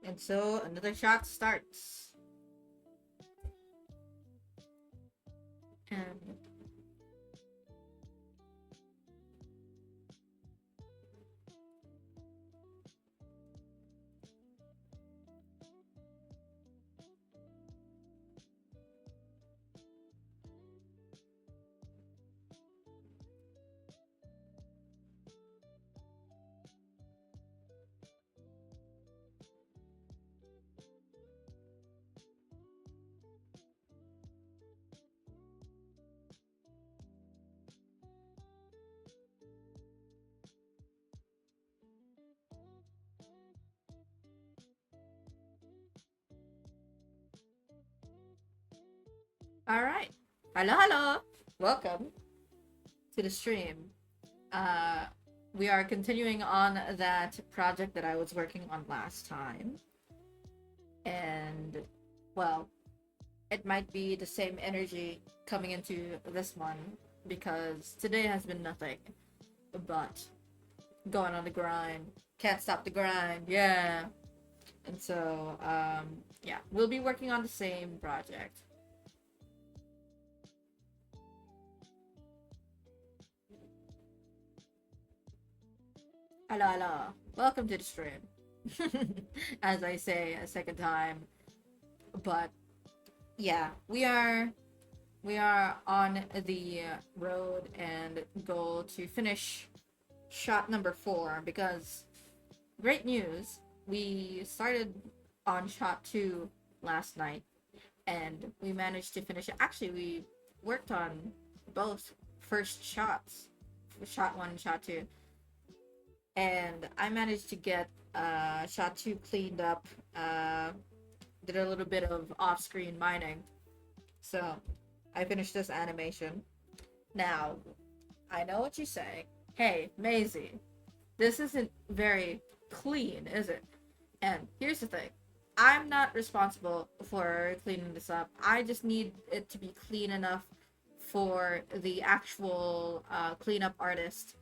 And so another shot starts. And all right. Hello, hello. Welcome to the stream. Uh, we are continuing on that project that I was working on last time. And, well, it might be the same energy coming into this one because today has been nothing but going on the grind. Can't stop the grind, yeah. And so, yeah, we'll be working on the same project. Hello, hello. Welcome to the stream. As I say a second time. But yeah, we are on the road and goal to finish shot number 4 because great news, we started on shot 2 last night and we managed to finish it. Actually, we worked on both first shots, shot 1 and shot 2, and I managed to get shot 2 cleaned up. Did a little bit of off-screen mining, so I finished this animation. Now, I know what you say. Hey, Maisie, this isn't very clean, is it? And here's the thing. I'm not responsible for cleaning this up. I just need it to be clean enough for the actual cleanup artist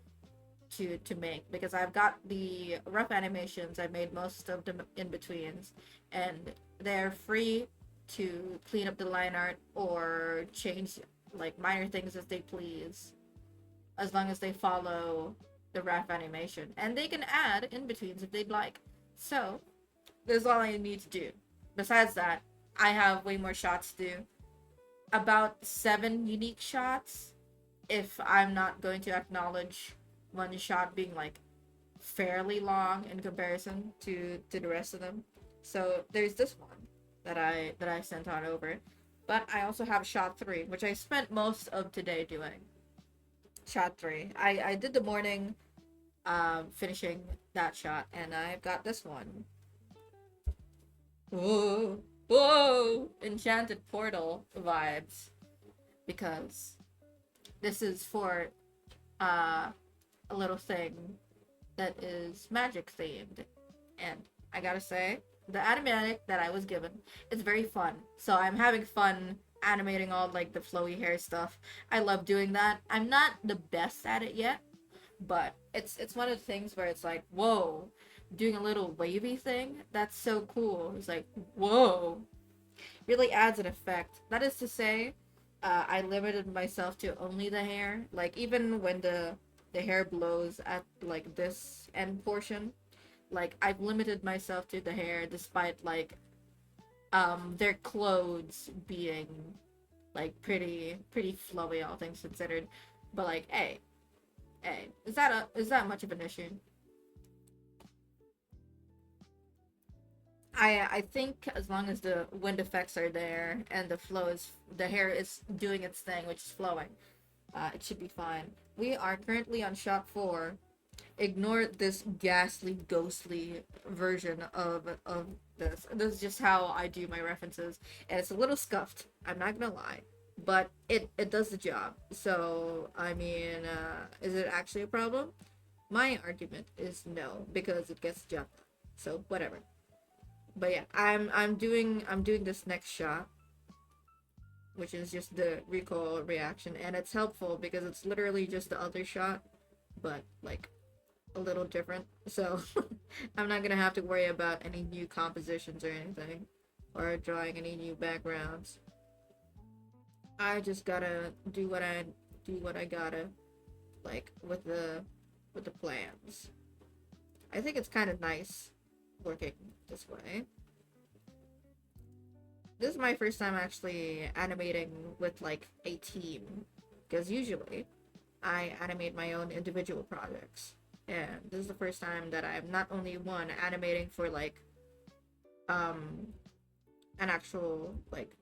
to make, because I've got the rough animations. I made most of them in betweens, and they're free to clean up the line art or change like minor things as they please, as long as they follow the rough animation, and they can add in betweens if they'd like. So that's all I need to do. Besides that, I have way more shots to do. About 7 unique shots, if I'm not going to acknowledge one shot being like fairly long in comparison to the rest of them. So there's this one that I sent on over. But I also have shot 3, which I spent most of today doing. Shot 3. I did the morning finishing that shot, and I've got this one. Whoa, whoa, enchanted portal vibes, because this is for uh a little thing that is magic themed, and I gotta say, the animatic that I was given is very fun. So I'm having fun animating all like the flowy hair stuff. I love doing that. I'm not the best at it yet, but it's one of the things where it's like, whoa, doing a little wavy thing, that's so cool. It's like, whoa, really adds an effect. That is to say, I limited myself to only the hair. Like even when the hair blows at like this end portion, like I've limited myself to the hair, despite like their clothes being like pretty flowy, all things considered. But like, hey, is that much of an issue? I think as long as the wind effects are there and the hair is doing its thing, which is flowing, it should be fine. We are currently on shot 4. Ignore this ghastly, ghostly version of this. This is just how I do my references, and it's a little scuffed. I'm not gonna lie, but it does the job. So I mean, is it actually a problem? My argument is no, because it gets the job done. So whatever. But yeah, I'm doing this next shot, which is just the recoil reaction, and it's helpful because it's literally just the other shot, but like a little different. So I'm not gonna have to worry about any new compositions or anything, or drawing any new backgrounds. I just gotta do what I gotta, like with the plans. I think it's kind of nice working this way. This is my first time actually animating with like a team, because usually I animate my own individual projects. And this is the first time that I'm not only one animating for like um an actual like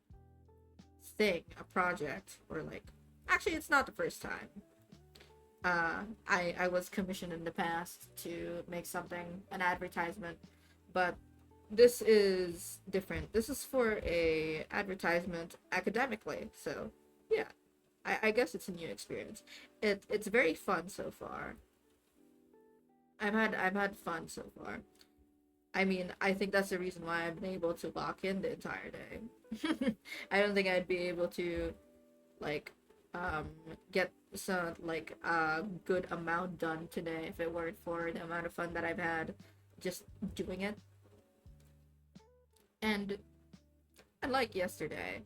thing, a project, or like actually it's not the first time. I was commissioned in the past to make something, an advertisement, but this is different. This is for a advertisement academically, so yeah, I guess it's a new experience. It's very fun so far. I've had fun so far. I mean, I think that's the reason why I've been able to lock in the entire day. I don't think I'd be able to like um get some like a good amount done today if it weren't for the amount of fun that I've had just doing it. And unlike yesterday,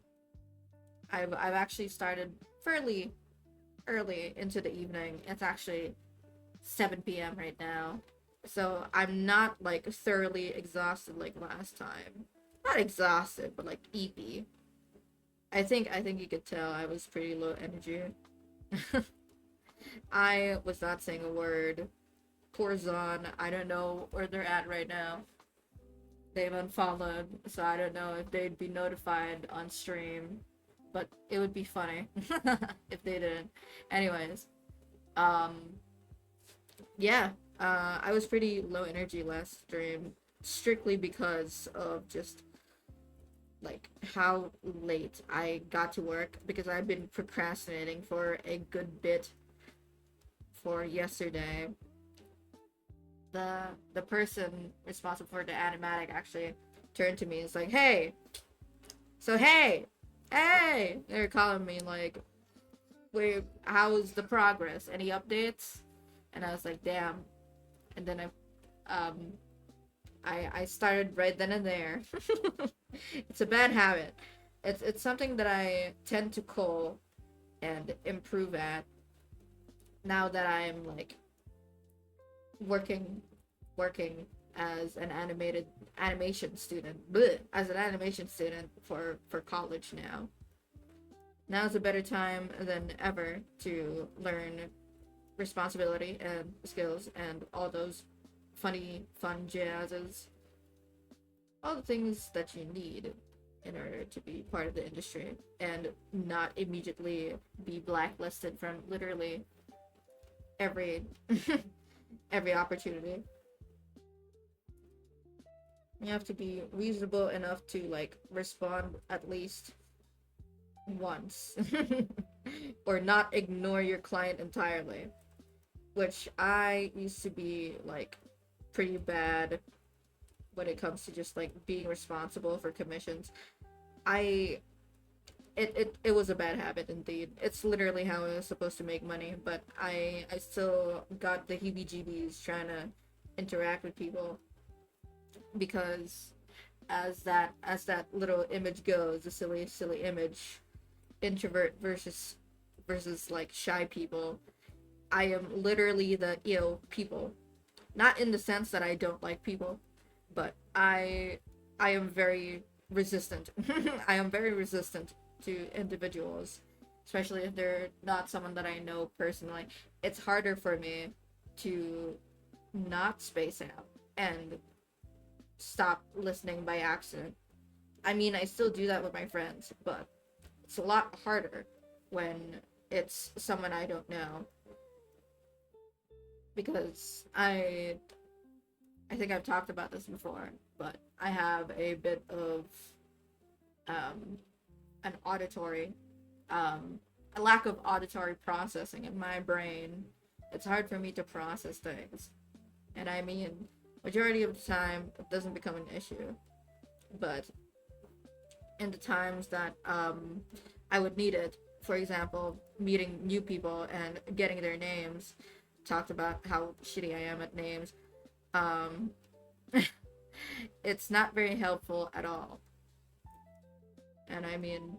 I've actually started fairly early into the evening. It's actually 7 p.m. right now. So I'm not like thoroughly exhausted like last time. Not exhausted, but like eepy. I think you could tell I was pretty low energy. I was not saying a word. Porzon, I don't know where they're at right now. They've unfollowed, so I don't know if they'd be notified on stream. But it would be funny if they didn't. Anyways, um, yeah, I was pretty low energy last stream, strictly because of just like how late I got to work because I've been procrastinating for a good bit for yesterday. The the person responsible for the animatic actually turned to me and was like, "Hey, so hey!" They're calling me like, "Wait, how's the progress? Any updates?" And I was like, "Damn." And then I started right then and there. It's a bad habit. It's something that I tend to call and improve at now that I'm like working working as an animation student. Bleh, as an animation student for college now. Now's a better time than ever to learn responsibility and skills and all those fun jazzes, all the things that you need in order to be part of the industry and not immediately be blacklisted from literally every every opportunity. You have to be reasonable enough to like respond at least once or not ignore your client entirely, which I used to be like pretty bad when it comes to just like being responsible for commissions. I it was a bad habit indeed. It's literally how I was supposed to make money, but I still got the heebie-jeebies trying to interact with people because as that little image goes, the silly image, introvert versus like shy people. I am literally the ill people. Not in the sense that I don't like people, but I am very resistant. I am very resistant to individuals, especially if they're not someone that I know personally. It's harder for me to not space out and stop listening by accident. I mean, I still do that with my friends, but it's a lot harder when it's someone I don't know because I think I've talked about this before, but I have a bit of um an auditory a lack of auditory processing in my brain. It's hard for me to process things. And I mean, majority of the time it doesn't become an issue. But in the times that I would need it, for example, meeting new people and getting their names, talked about how shitty I am at names. Um, it's not very helpful at all. And I mean,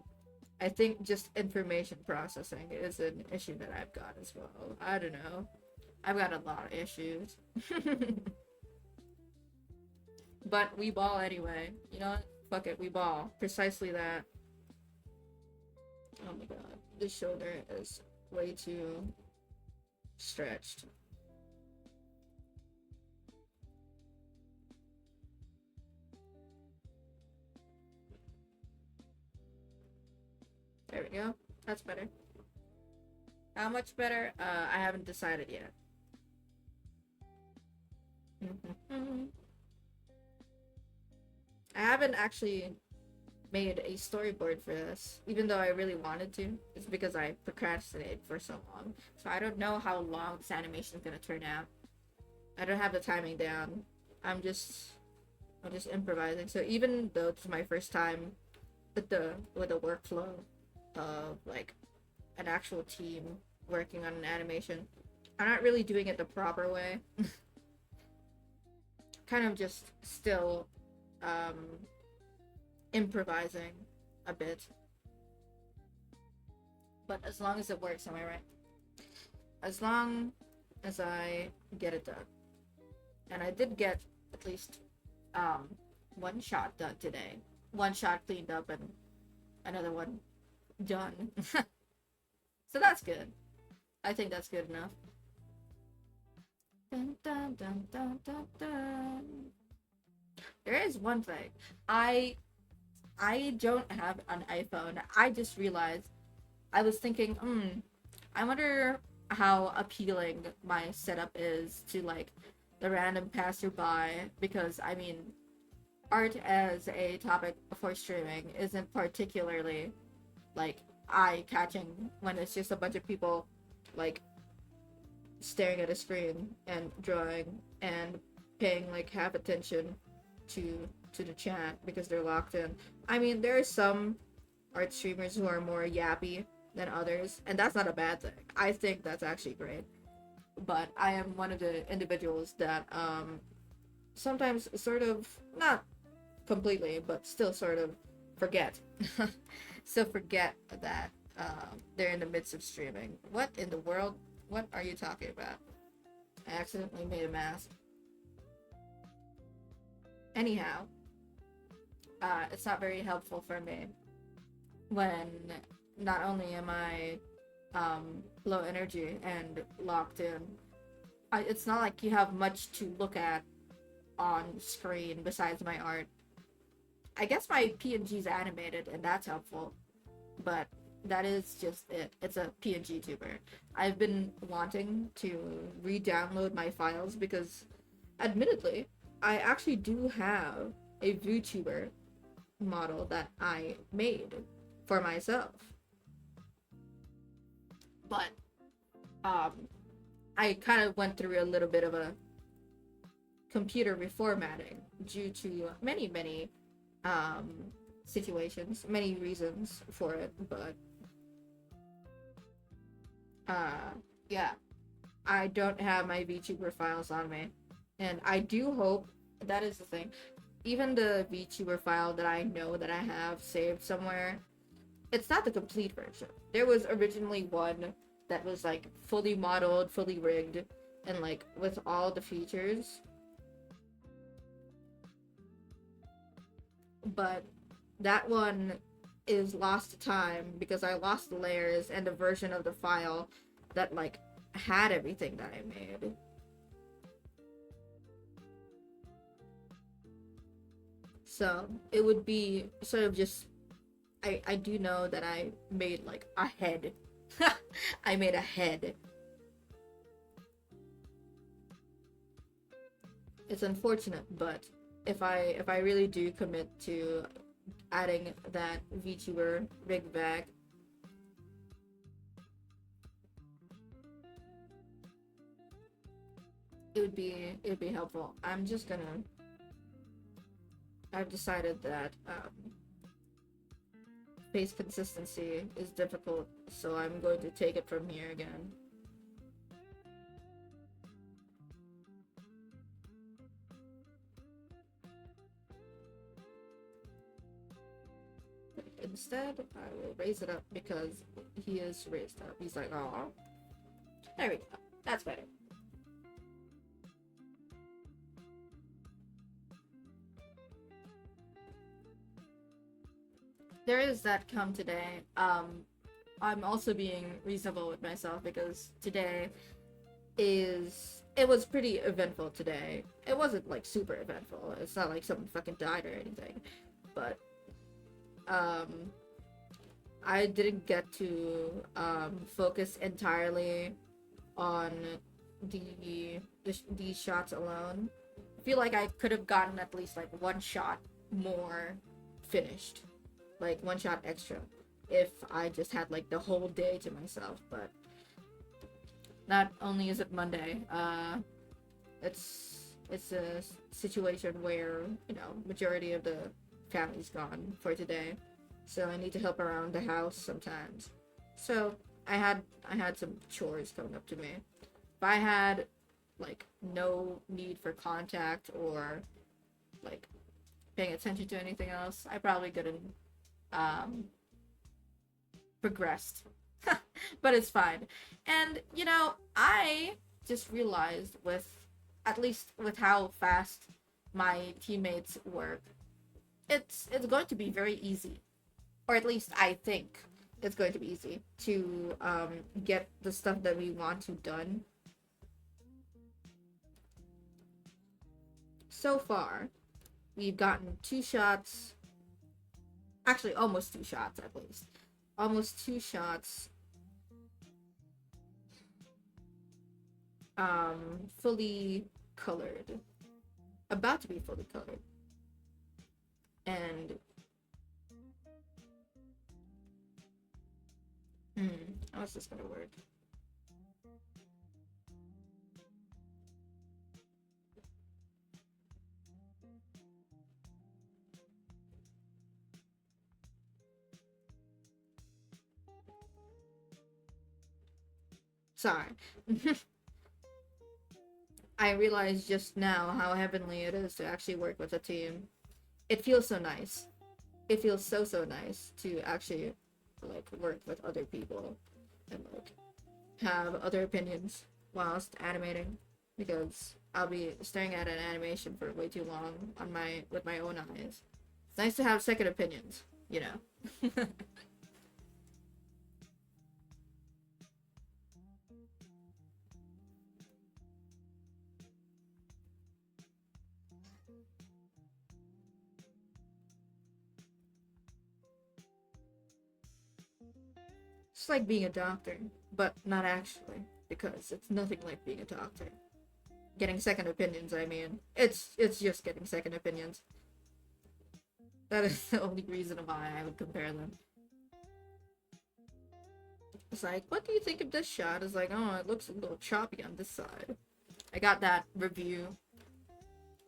I think just information processing is an issue that I've got as well. I don't know. I've got a lot of issues. But we ball anyway. You know what? Fuck it, we ball. Precisely that. Oh my god. This shoulder is way too stretched. There we go. That's better. How much better? I haven't decided yet. I haven't actually made a storyboard for this, even though I really wanted to. It's because I procrastinated for so long. So I don't know how long this animation is gonna turn out. I don't have the timing down. I'm just improvising. So even though it's my first time with the workflow of like an actual team working on an animation, I'm not really doing it the proper way. Kind of just still improvising a bit. But as long as it works, am I right? As long as I get it done. And I did get at least one shot done today. One shot cleaned up and another one done. So that's good. I think that's good enough. Dun, dun, dun, dun, dun, dun. There is one thing. I don't have an iPhone. I just realized I was thinking, I wonder how appealing my setup is to like the random passerby, because I mean, art as a topic for streaming isn't particularly like eye-catching when it's just a bunch of people like staring at a screen and drawing and paying like half attention to the chat because they're locked in. I mean, there are some art streamers who are more yappy than others, and that's not a bad thing. I think that's actually great. But I am one of the individuals that sometimes sort of, not completely, but still sort of forget. So forget that they're in the midst of streaming. What in the world? What are you talking about? I accidentally made a mask. Anyhow, it's not very helpful for me when not only am I low energy and locked in, it's not like you have much to look at on screen besides my art. I guess my PNG's animated and that's helpful, but that is just it. It's a PNG tuber. I've been wanting to re-download my files because, admittedly, I actually do have a VTuber model that I made for myself. But I kind of went through a little bit of a computer reformatting due to many situations, many reasons for it, but yeah, I don't have my VTuber files on me, and I do hope, that is the thing, even the VTuber file that I know that I have saved somewhere, it's not the complete version. There was originally one that was like fully modeled, fully rigged, and like with all the features, but that one is lost to time because I lost the layers and the version of the file that like had everything that I made. So it would be sort of just, I do know that I made like a head. I made a head. It's unfortunate, but if I really do commit to adding that VTuber rig back, it would be helpful. I've decided that face consistency is difficult, so I'm going to take it from here again. Instead, I will raise it up because he is raised up. He's like, oh, there we go. That's better. There is that come today. I'm also being reasonable with myself because today it was pretty eventful today. It wasn't like super eventful. It's not like someone fucking died or anything, but um, I didn't get to focus entirely on these shots alone. I feel like I could have gotten at least like one shot more finished, like one shot extra, if I just had like the whole day to myself. But not only is it Monday, it's a situation where majority of the family's gone for today, so I need to help around the house sometimes. So I had some chores coming up to me. If I had like no need for contact or like paying attention to anything else, I probably couldn't um progressed. But it's fine. And I just realized with at least with how fast my teammates work, it's going to be very easy. Or at least I think it's going to be easy to get the stuff that we want to done. So far, we've gotten two shots, actually almost two shots at least. Almost two shots fully colored. About to be fully colored. And how's this gonna work? Sorry. I realized just now how heavenly it is to actually work with a team. It feels so nice. It feels so nice to actually like work with other people and like have other opinions whilst animating, because I'll be staring at an animation for way too long on my with my own eyes. It's nice to have second opinions, you know. It's like being a doctor, but not actually, because it's nothing like being a doctor. Getting second opinions, I mean. It's just getting second opinions. That is the only reason why I would compare them. It's like, what do you think of this shot? It's like, oh, it looks a little choppy on this side. I got that review.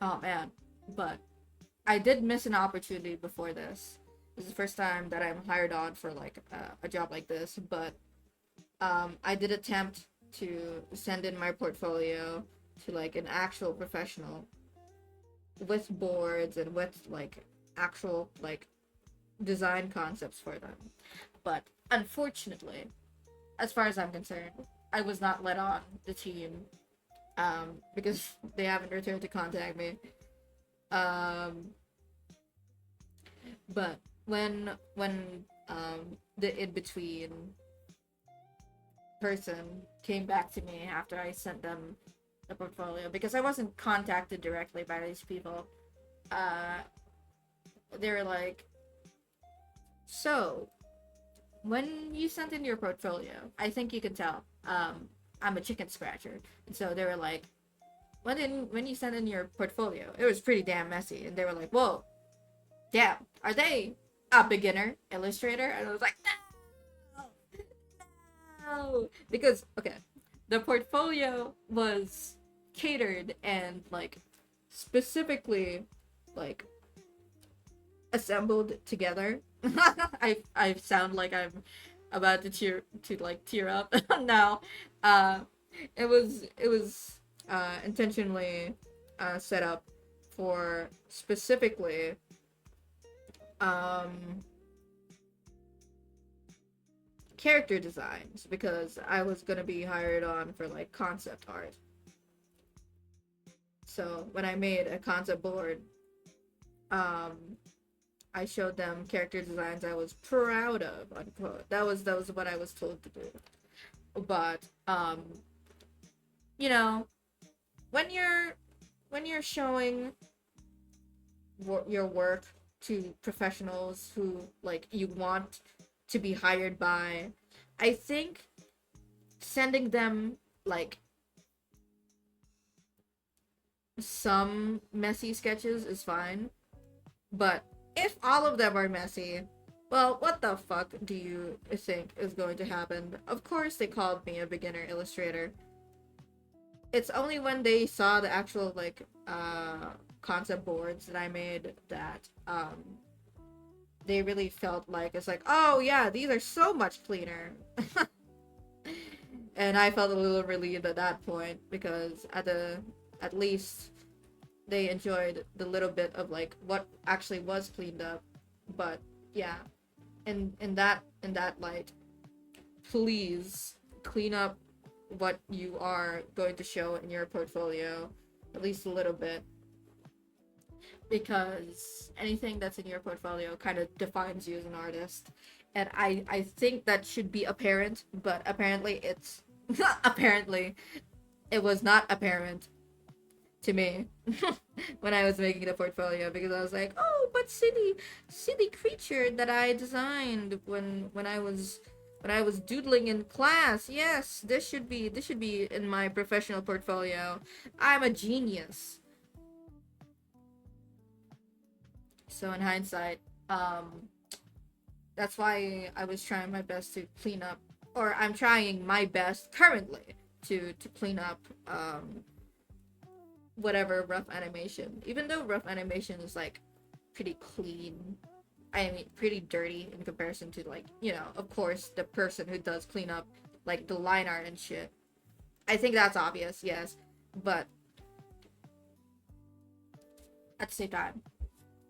Oh man. But I did miss an opportunity before this. This is the first time that I'm hired on for like a job like this, but I did attempt to send in my portfolio to like an actual professional with boards and with like actual like design concepts for them. But unfortunately, as far as I'm concerned, I was not let on the team because they haven't returned to contact me. Um, but when the in between person came back to me after I sent them the portfolio, because I wasn't contacted directly by these people. Uh, they were like, "So, when you sent in your portfolio, I think you can tell. I'm a chicken scratcher." And so they were like, when you sent in your portfolio, it was pretty damn messy." And they were like, "Whoa, damn, are they a beginner illustrator?" And I was like, "No, no," because okay, the portfolio was catered and like specifically like assembled together. I sound like I'm about to tear up now. Uh, it was intentionally set up for specifically um character designs because I was gonna be hired on for like concept art. So when I made a concept board, um, I showed them character designs I was proud of, unquote. That was what I was told to do. But you know, when you're showing your work to professionals who like you want to be hired by, I think sending them like some messy sketches is fine. But if all of them are messy, well, what the fuck do you think is going to happen? Of course, they called me a beginner illustrator. It's only when they saw the actual, like, concept boards that I made that, they really felt like, it's like, oh yeah, these are so much cleaner. And I felt a little relieved at that point because at least they enjoyed the little bit of like what actually was cleaned up. But yeah, in that light, please clean up what you are going to show in your portfolio at least a little bit, because anything that's in your portfolio kind of defines you as an artist, and I think that should be apparent, but apparently it's apparently it was not apparent to me when I was making the portfolio, because I was like, oh, but silly creature that I designed when I was doodling in class. Yes, this should be in my professional portfolio. I'm a genius. So in hindsight, that's why I was trying my best to clean up, or I'm trying my best currently to clean up whatever rough animation. Even though rough animation is like pretty clean, I mean pretty dirty in comparison to, like, of course, the person who does clean up like the line art and shit. I think that's obvious, yes. But at the same time,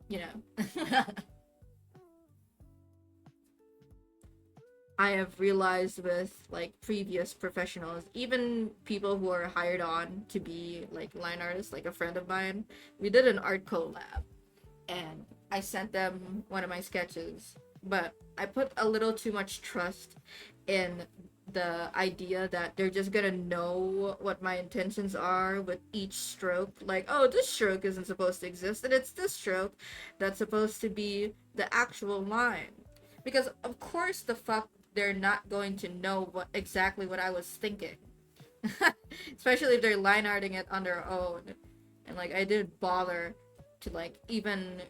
you know. I have realized with like previous professionals, even people who are hired on to be like line artists, like a friend of mine, we did an art collab and I sent them one of my sketches, but I put a little too much trust in the idea that they're just gonna know what my intentions are with each stroke. Like, oh, this stroke isn't supposed to exist, and it's this stroke that's supposed to be the actual line. Because of course the fuck they're not going to know what I was thinking. Especially if they're line arting it on their own. And like I didn't bother to like even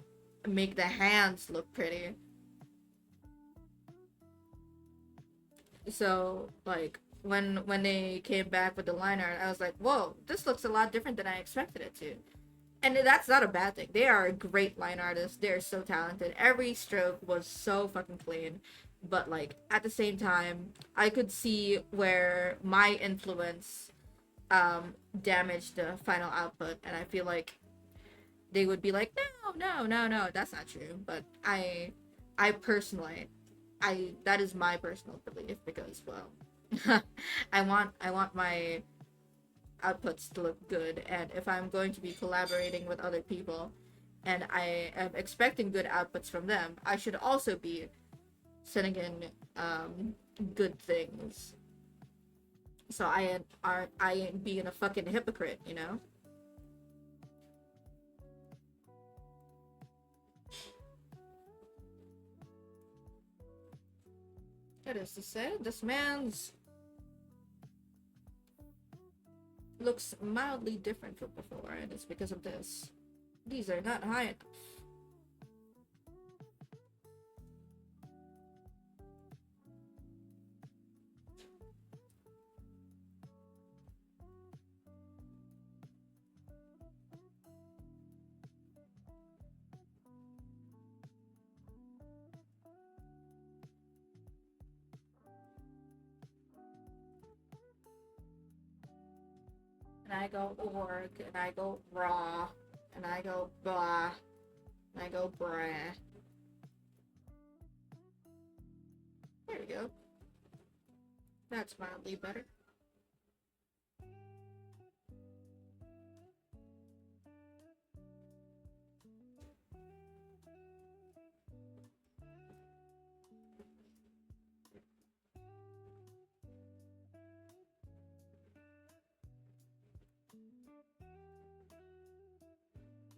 make the hands look pretty. So like when they came back with the line art, I was like, whoa, this looks a lot different than I expected it to. And that's not a bad thing. They are a great line artists. They're so talented. Every stroke was so fucking clean. But like at the same time, I could see where my influence damaged the final output, and I feel like they would be like, no, that's not true. But I personally, I that is my personal belief because, well, I want my outputs to look good, and if I'm going to be collaborating with other people and I am expecting good outputs from them, I should also be sending in good things. So I ain't being a fucking hypocrite, you know? That is to say, this man's looks mildly different from before, and it's because of this. These are not high enough. And I go org, and I go raw, and I go blah, and I go brah. There we go. That's mildly better.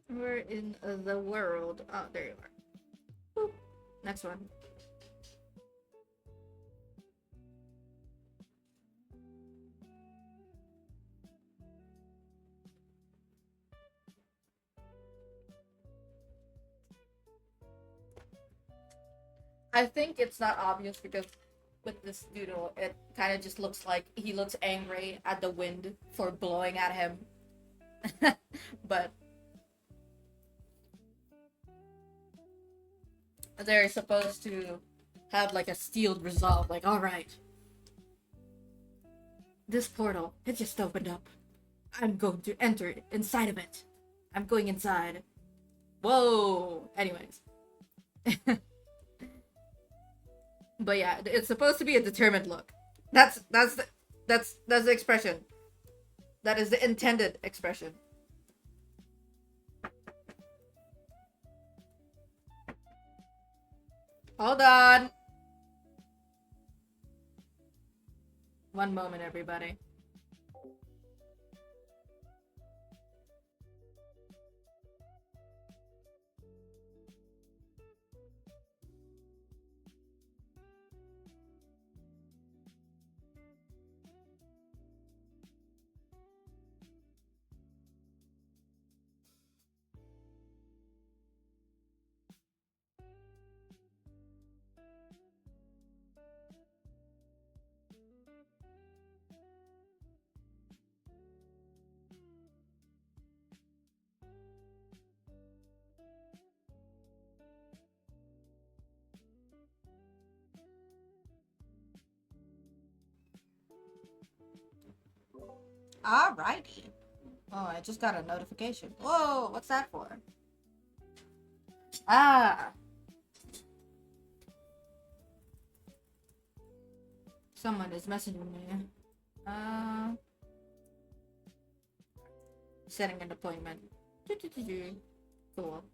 We're in the world. Oh, there you are. Boop. Next one. I think it's not obvious because with this doodle, it kind of just looks like he looks angry at the wind for blowing at him. But they're supposed to have like a steeled resolve, like, alright, this portal, it just opened up. I'm going to enter inside of it. I'm going inside. Whoa! Anyways. But yeah, it's supposed to be a determined look. That's the expression. That is the intended expression. Hold on. One moment, everybody. Alrighty. Oh, I just got a notification. Whoa, what's that for? Ah. Someone is messaging me. Setting an appointment. Cool.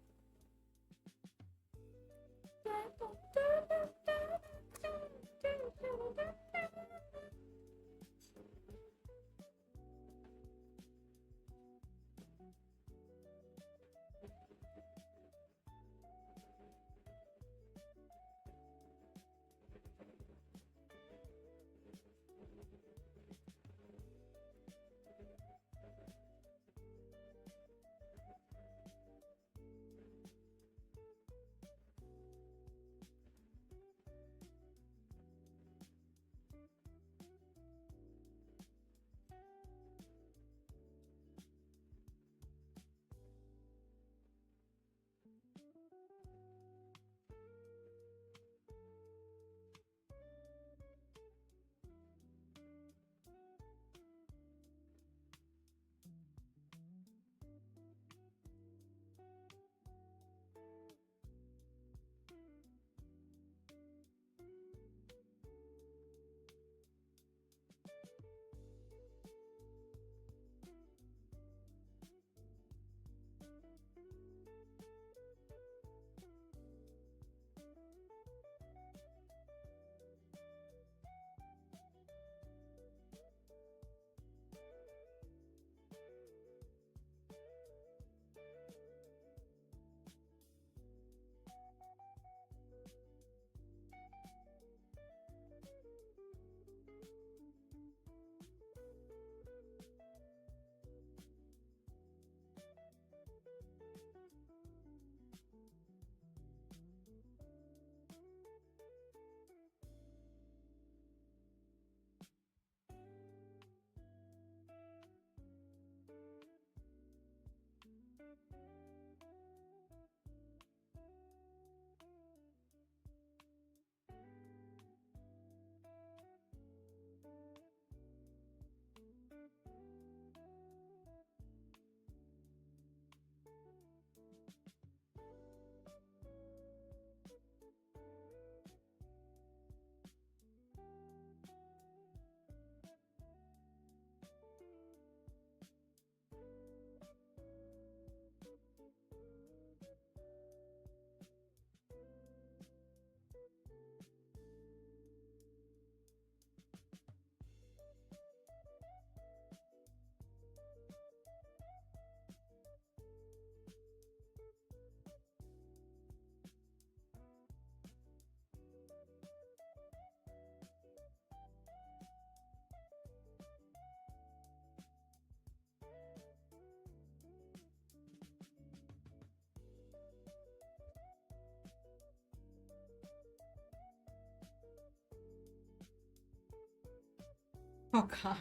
Oh god.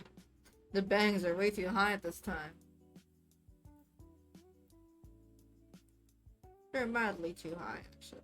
The bangs are way too high at this time. They're mildly too high, actually.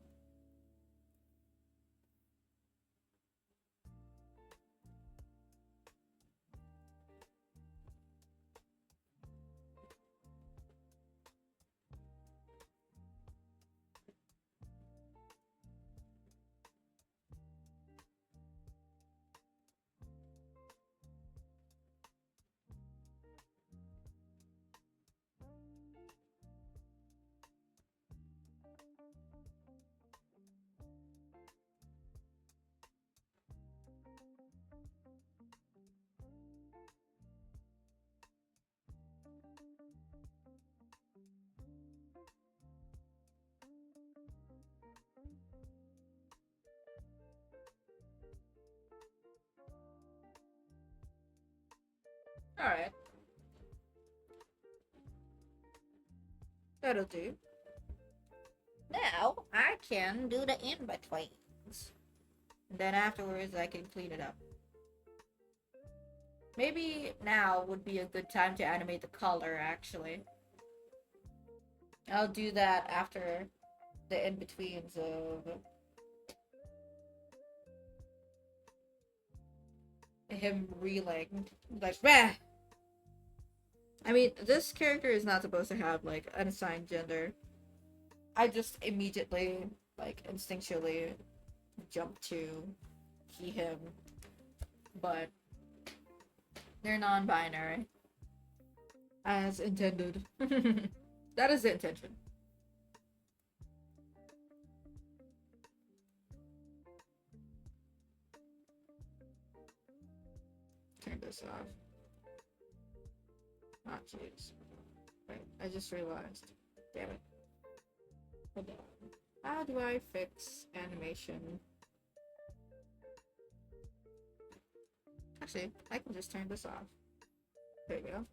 Alright, that'll do. Now, I can do the in-betweens. Then afterwards, I can clean it up. Maybe now would be a good time to animate the color, actually. I'll do that after the in-betweens of him reeling. Like, bah! I mean, this character is not supposed to have, like, an assigned gender. I just immediately, like, instinctually jump to he, him. But they're non-binary. As intended. That is the intention. Turn this off. Ah, jeez. Wait, I just realized. Damn it. Hold on. How do I fix animation? Actually, I can just turn this off. There you go.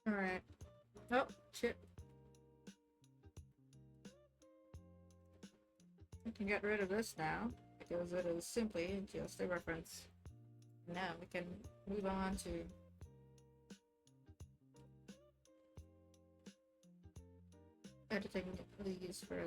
Alright. Oh, shit. We can get rid of this now, because it is simply just a reference. Now we can move on to editing these further.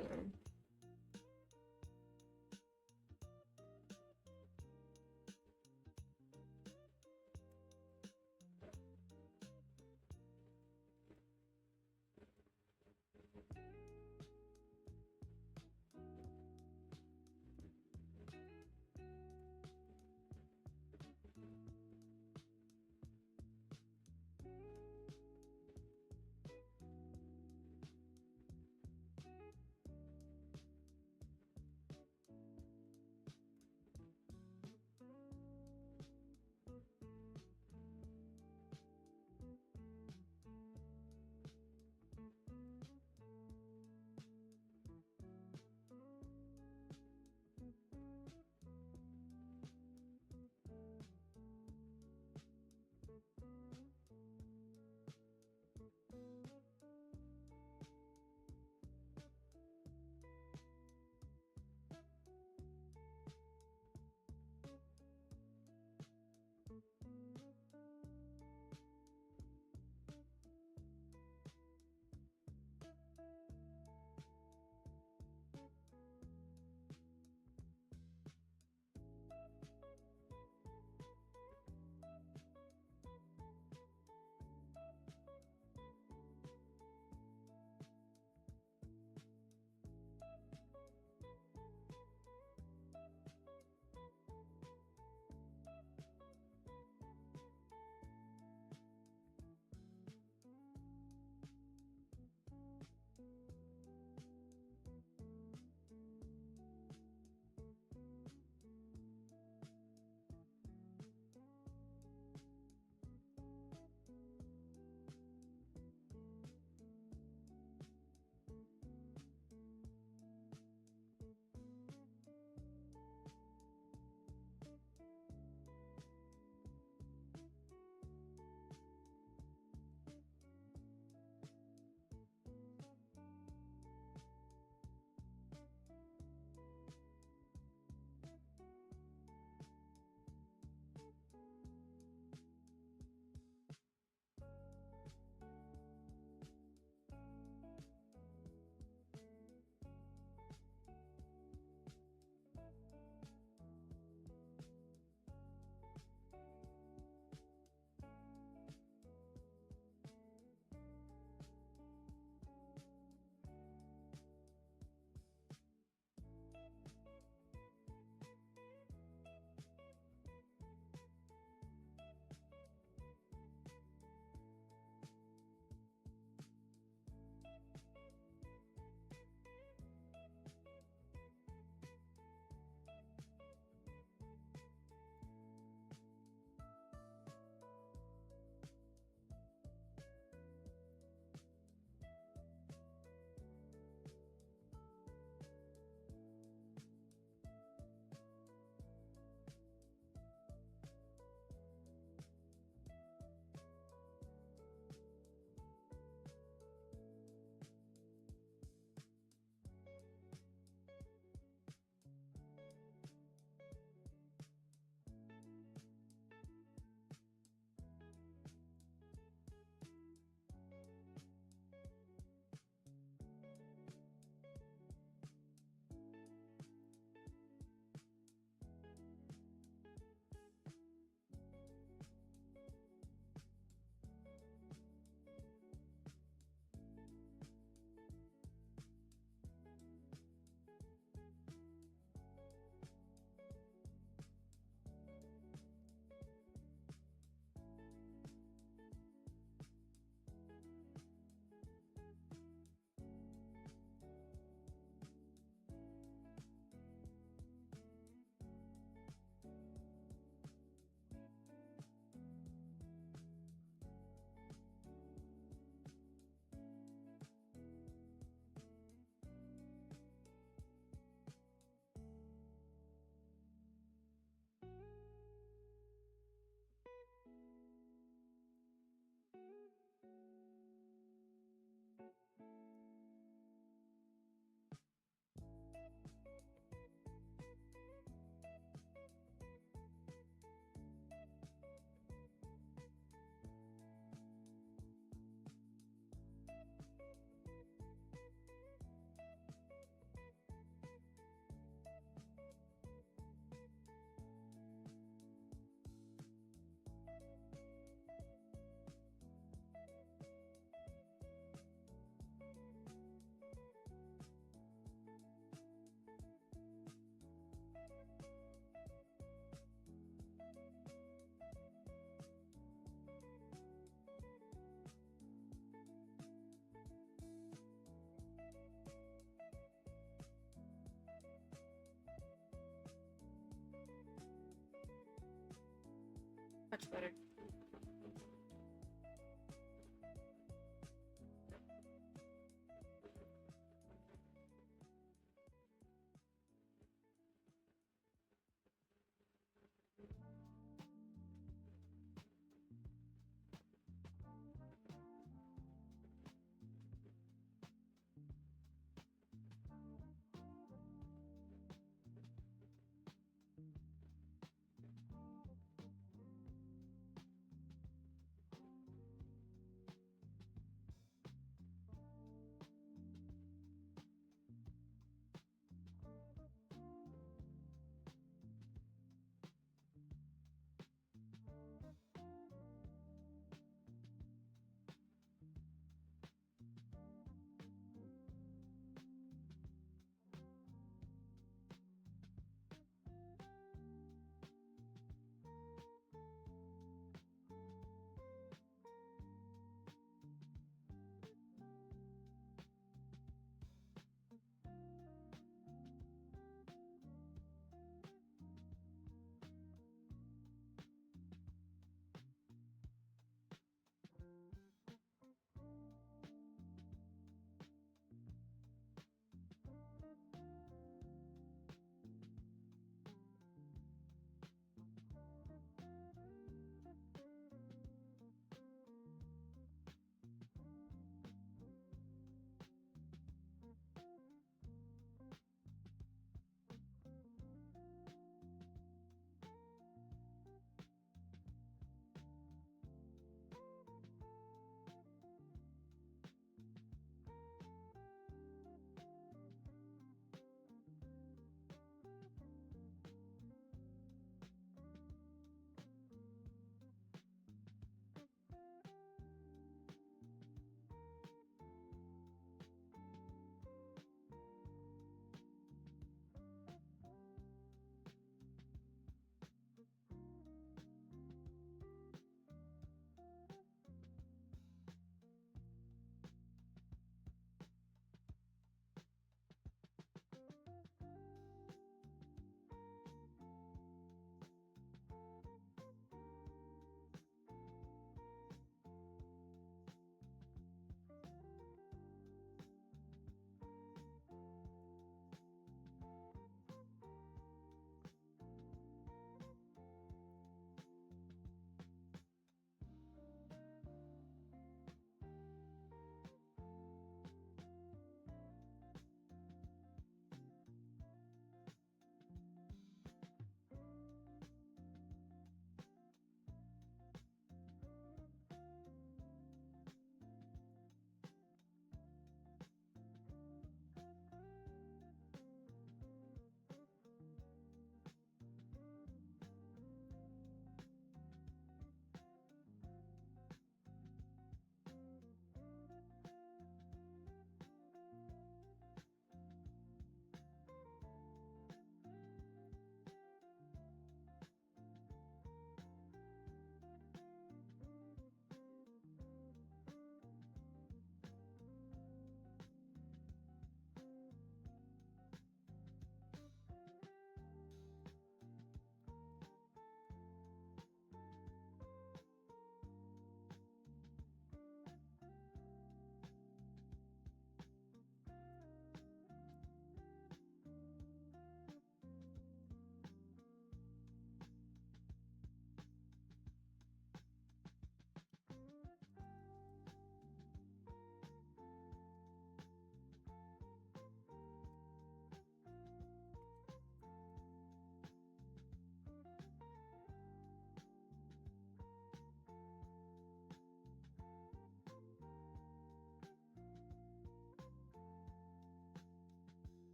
Much better.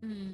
Mm.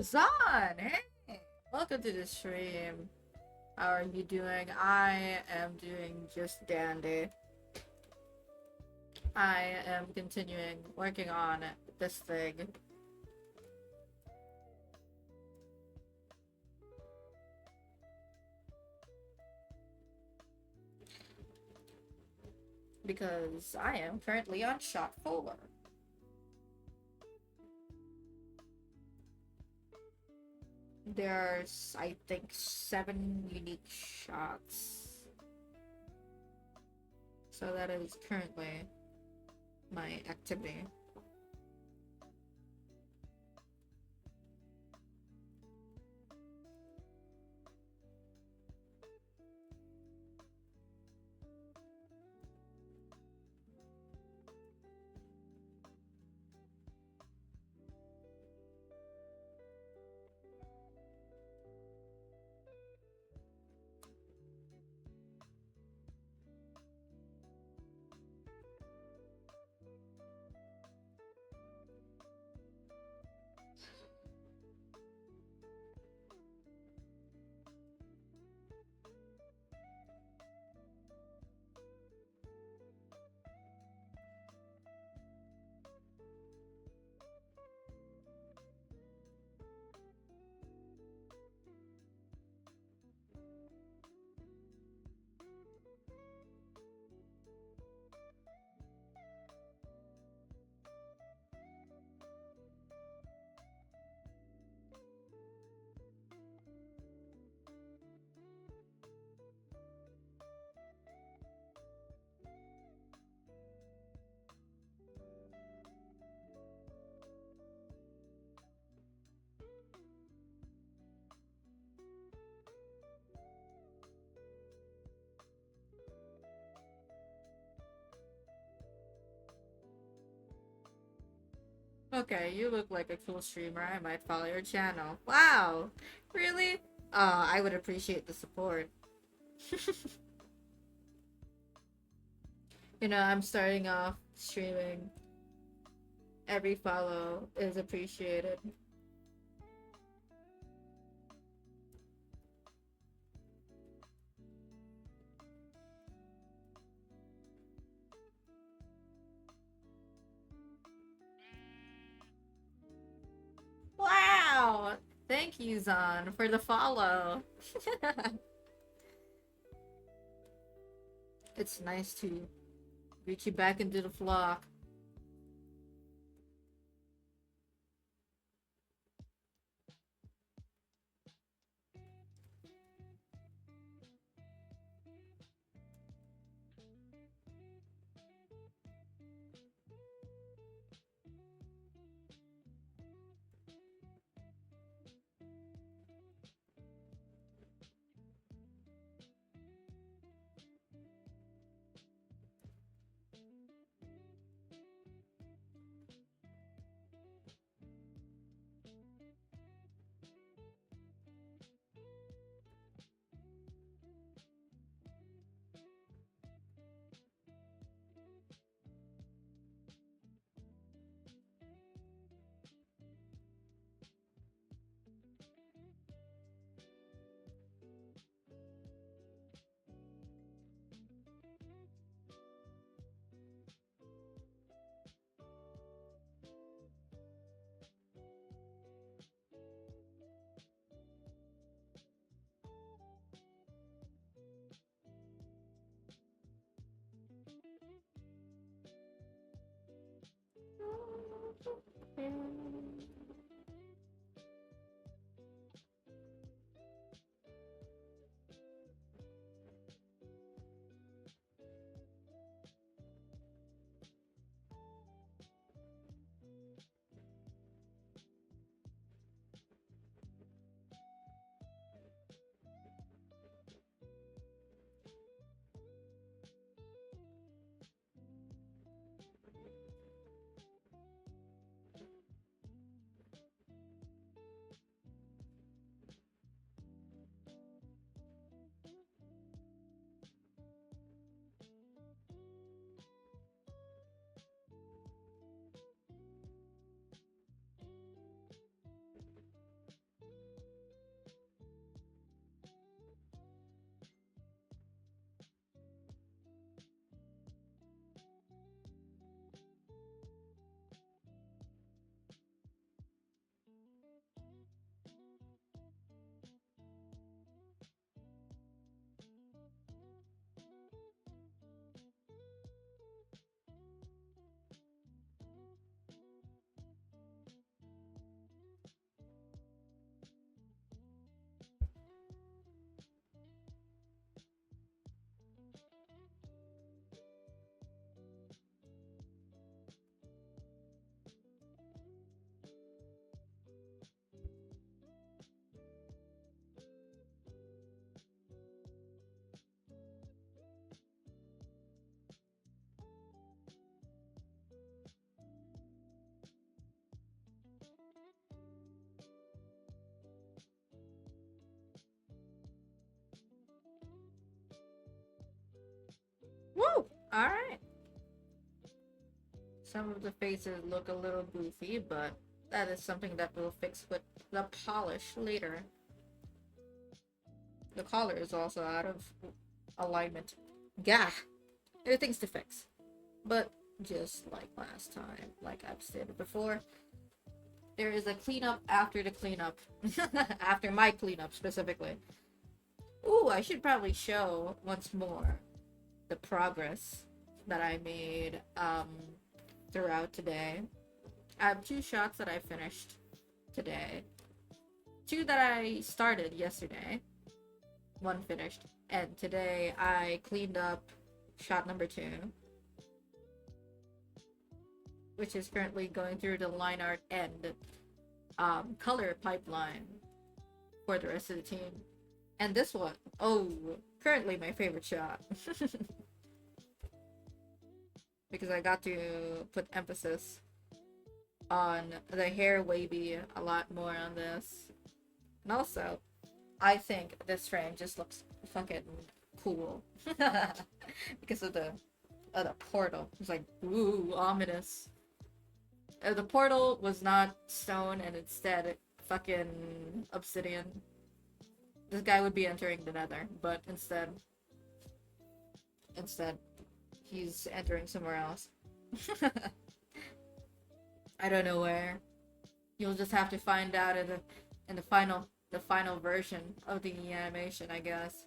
Zan! Hey! Welcome to the stream. How are you doing? I am doing just dandy. I am continuing working on this thing. Because I am currently on shot 4. There's, I think, 7 unique shots. So that is currently my activity. Okay, you look like a cool streamer. I might follow your channel. Wow! Really? I would appreciate the support. I'm starting off streaming. Every follow is appreciated. Wow! Thank you, Zan, for the follow. It's nice to greet you back into the flock. Woo! Alright. Some of the faces look a little goofy, but that is something that we'll fix with the polish later. The collar is also out of alignment. Gah! There are things to fix. But just like last time, like I've stated before, there is a cleanup after the cleanup. After my cleanup, specifically. Ooh, I should probably show once more the progress that I made throughout today. I have 2 shots that I finished today. 2 that I started yesterday. 1 finished. And today I cleaned up shot number 2. Which is currently going through the line art and color pipeline for the rest of the team. And this one, oh, currently my favorite shot. Because I got to put emphasis on the hair wavy a lot more on this. And also, I think this frame just looks fucking cool. Because of the portal. It's like, ooh, ominous. The portal was not stone and instead fucking obsidian. This guy would be entering the nether, but instead he's entering somewhere else. I don't know where. You'll just have to find out in the final version of the animation, I guess.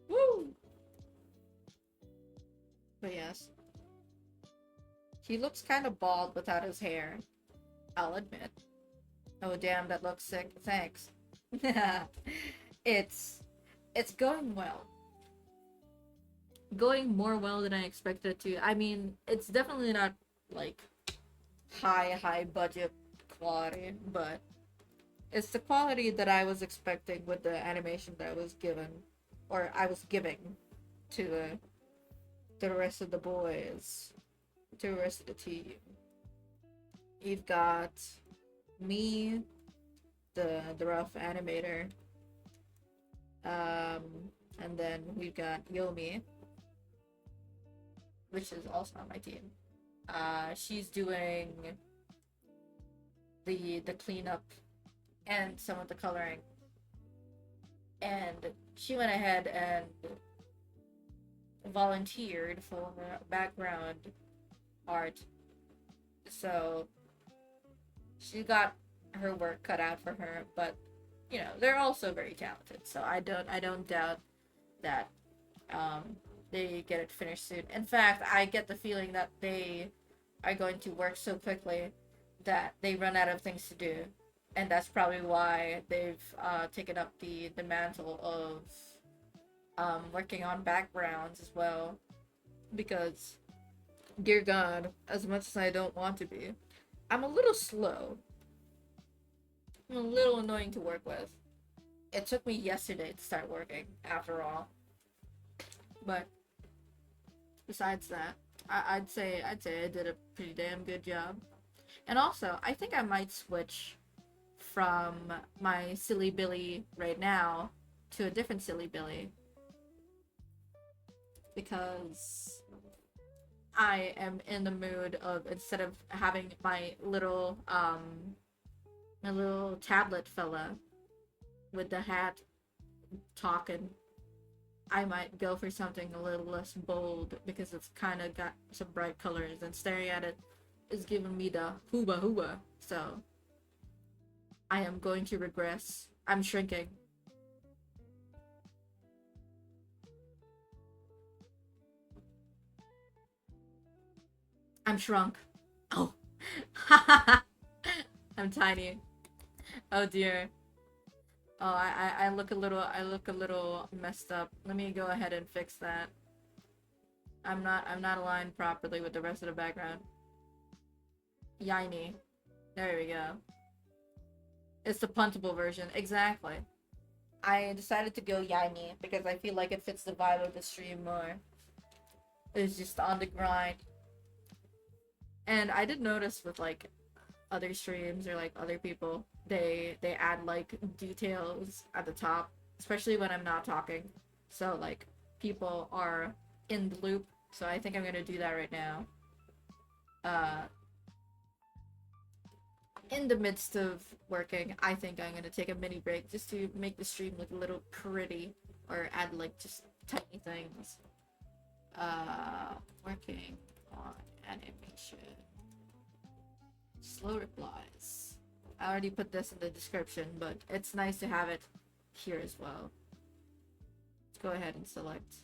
Woo! But yes. He looks kind of bald without his hair. I'll admit. Oh damn, that looks sick. Thanks. It's going well. Going more well than I expected it to. I mean, it's definitely not like high budget quality, but it's the quality that I was expecting with the animation that I was given, or I was giving to the rest of the boys, to the rest of the team. You've got me, the rough animator, and then we've got Yomi, which is also on my team. She's doing the cleanup and some of the coloring, and she went ahead and volunteered for background art, so she got her work cut out for her. But you know, they're also very talented, so I don't doubt that they get it finished soon. In fact, I get the feeling that they are going to work so quickly that they run out of things to do, and that's probably why they've taken up the mantle of working on backgrounds as well. Because, dear God, as much as I don't want to be, I'm a little slow. I'm a little annoying to work with. It took me yesterday to start working, after all. But besides that, I'd say I did a pretty damn good job. And also, I think I might switch from my silly Billy right now to a different silly Billy, because I am in the mood of, instead of having my little tablet fella with the hat talking, I might go for something a little less bold, because it's kind of got some bright colors, and staring at it is giving me the hooba hooba. So I am going to regress. I'm shrinking. I'm shrunk. Oh. I'm tiny. Oh dear. Oh, I look a little messed up. Let me go ahead and fix that. I'm not aligned properly with the rest of the background. Yiny. There we go. It's the puntable version. Exactly. I decided to go Yiny because I feel like it fits the vibe of the stream more. It's just on the grind. And I did notice with like other streams or like other people, they add like details at the top, especially when I'm not talking. So like people are in the loop, so I think I'm gonna do that right now. Uh, in the midst of working, I think I'm gonna take a mini break just to make the stream look a little pretty, or add like just tiny things. Working on animation. Slow replies. I already put this in the description, but it's nice to have it here as well. Let's go ahead and select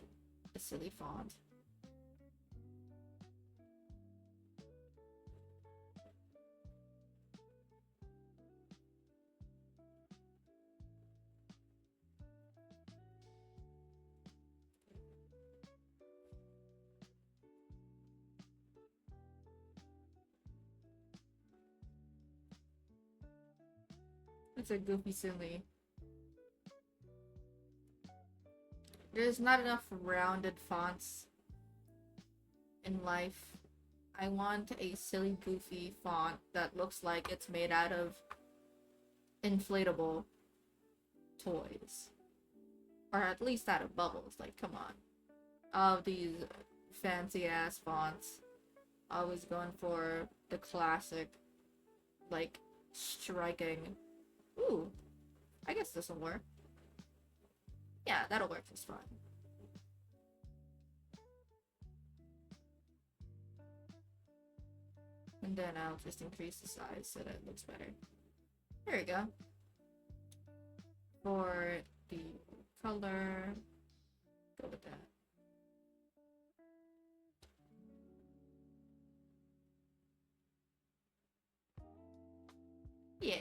a silly font. It's a goofy silly. There's not enough rounded fonts in life. I want a silly goofy font that looks like it's made out of inflatable toys. Or at least out of bubbles, like come on. All of these fancy ass fonts. Always going for the classic, like, striking. Ooh, I guess this'll work. Yeah, that'll work just fine. And then I'll just increase the size so that it looks better. There we go. For the color, go with that. Yeah.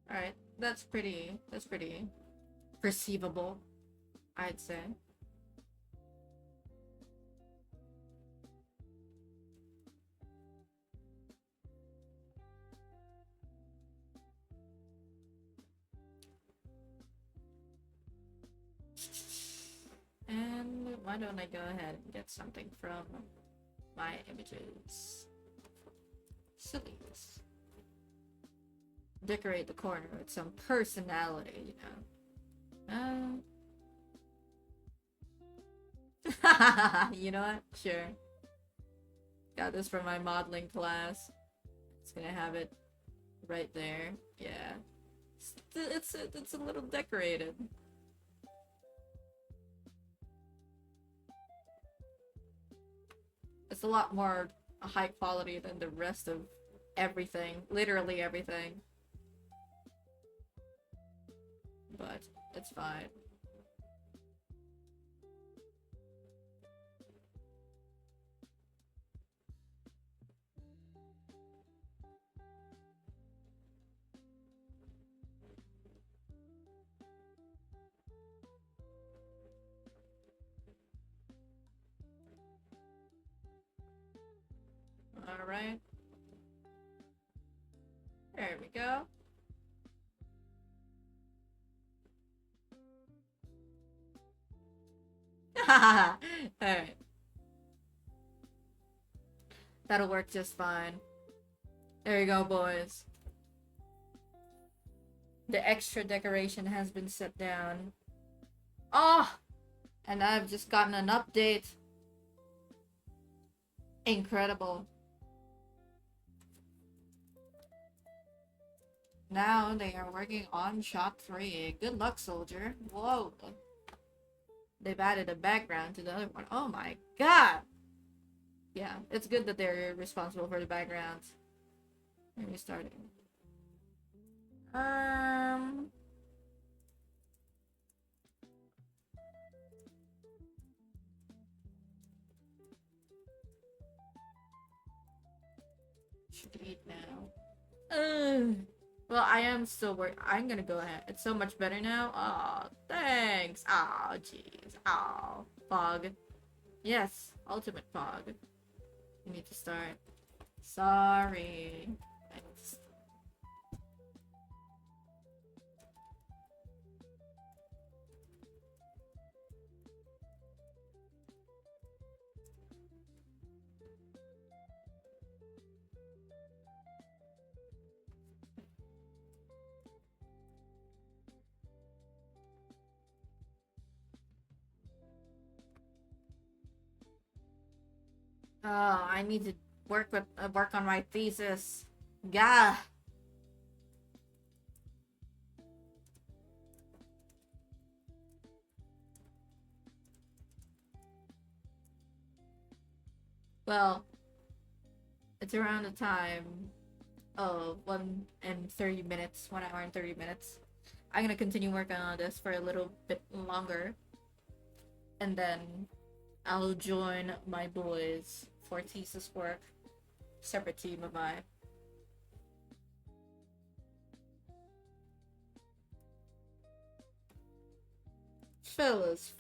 Alright, that's pretty perceivable, I'd say. And why don't I go ahead and get something from my images? Sillies. Decorate the corner with some personality, you know. You know what? Sure. Got this from my modeling class. It's gonna have it right there. Yeah. It's a little decorated. It's a lot more high quality than the rest of everything. Literally everything. But it's fine. Alright. There we go. Alright. That'll work just fine. There you go, boys. The extra decoration has been set down. Oh! And I've just gotten an update. Incredible. Now they are working on shot 3. Good luck, soldier. Whoa. They've added a background to the other one. Oh my god! Yeah, it's good that they're responsible for the backgrounds. Where are we starting? should eat now. Well, I am still work. I'm gonna go ahead. It's so much better now. Oh, thanks. Oh, jeez. Oh, fog. Yes, ultimate fog. You need to start. Sorry. I need to I need to work on my thesis. Gah. Well, it's around the time of 1 and 30 minutes, 1 hour and 30 minutes. I'm gonna continue working on this for a little bit longer, and then I'll join my boys for thesis work. Separate team of mine. Fellas.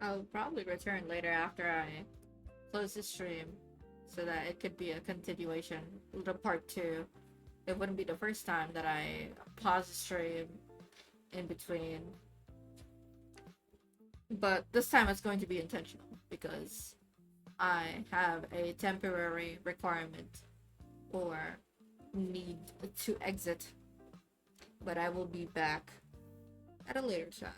I'll probably return later after I close the stream so that it could be a continuation, the part two. It wouldn't be the first time that I pause the stream in between. But this time it's going to be intentional because I have a temporary requirement or need to exit. But I will be back at a later time.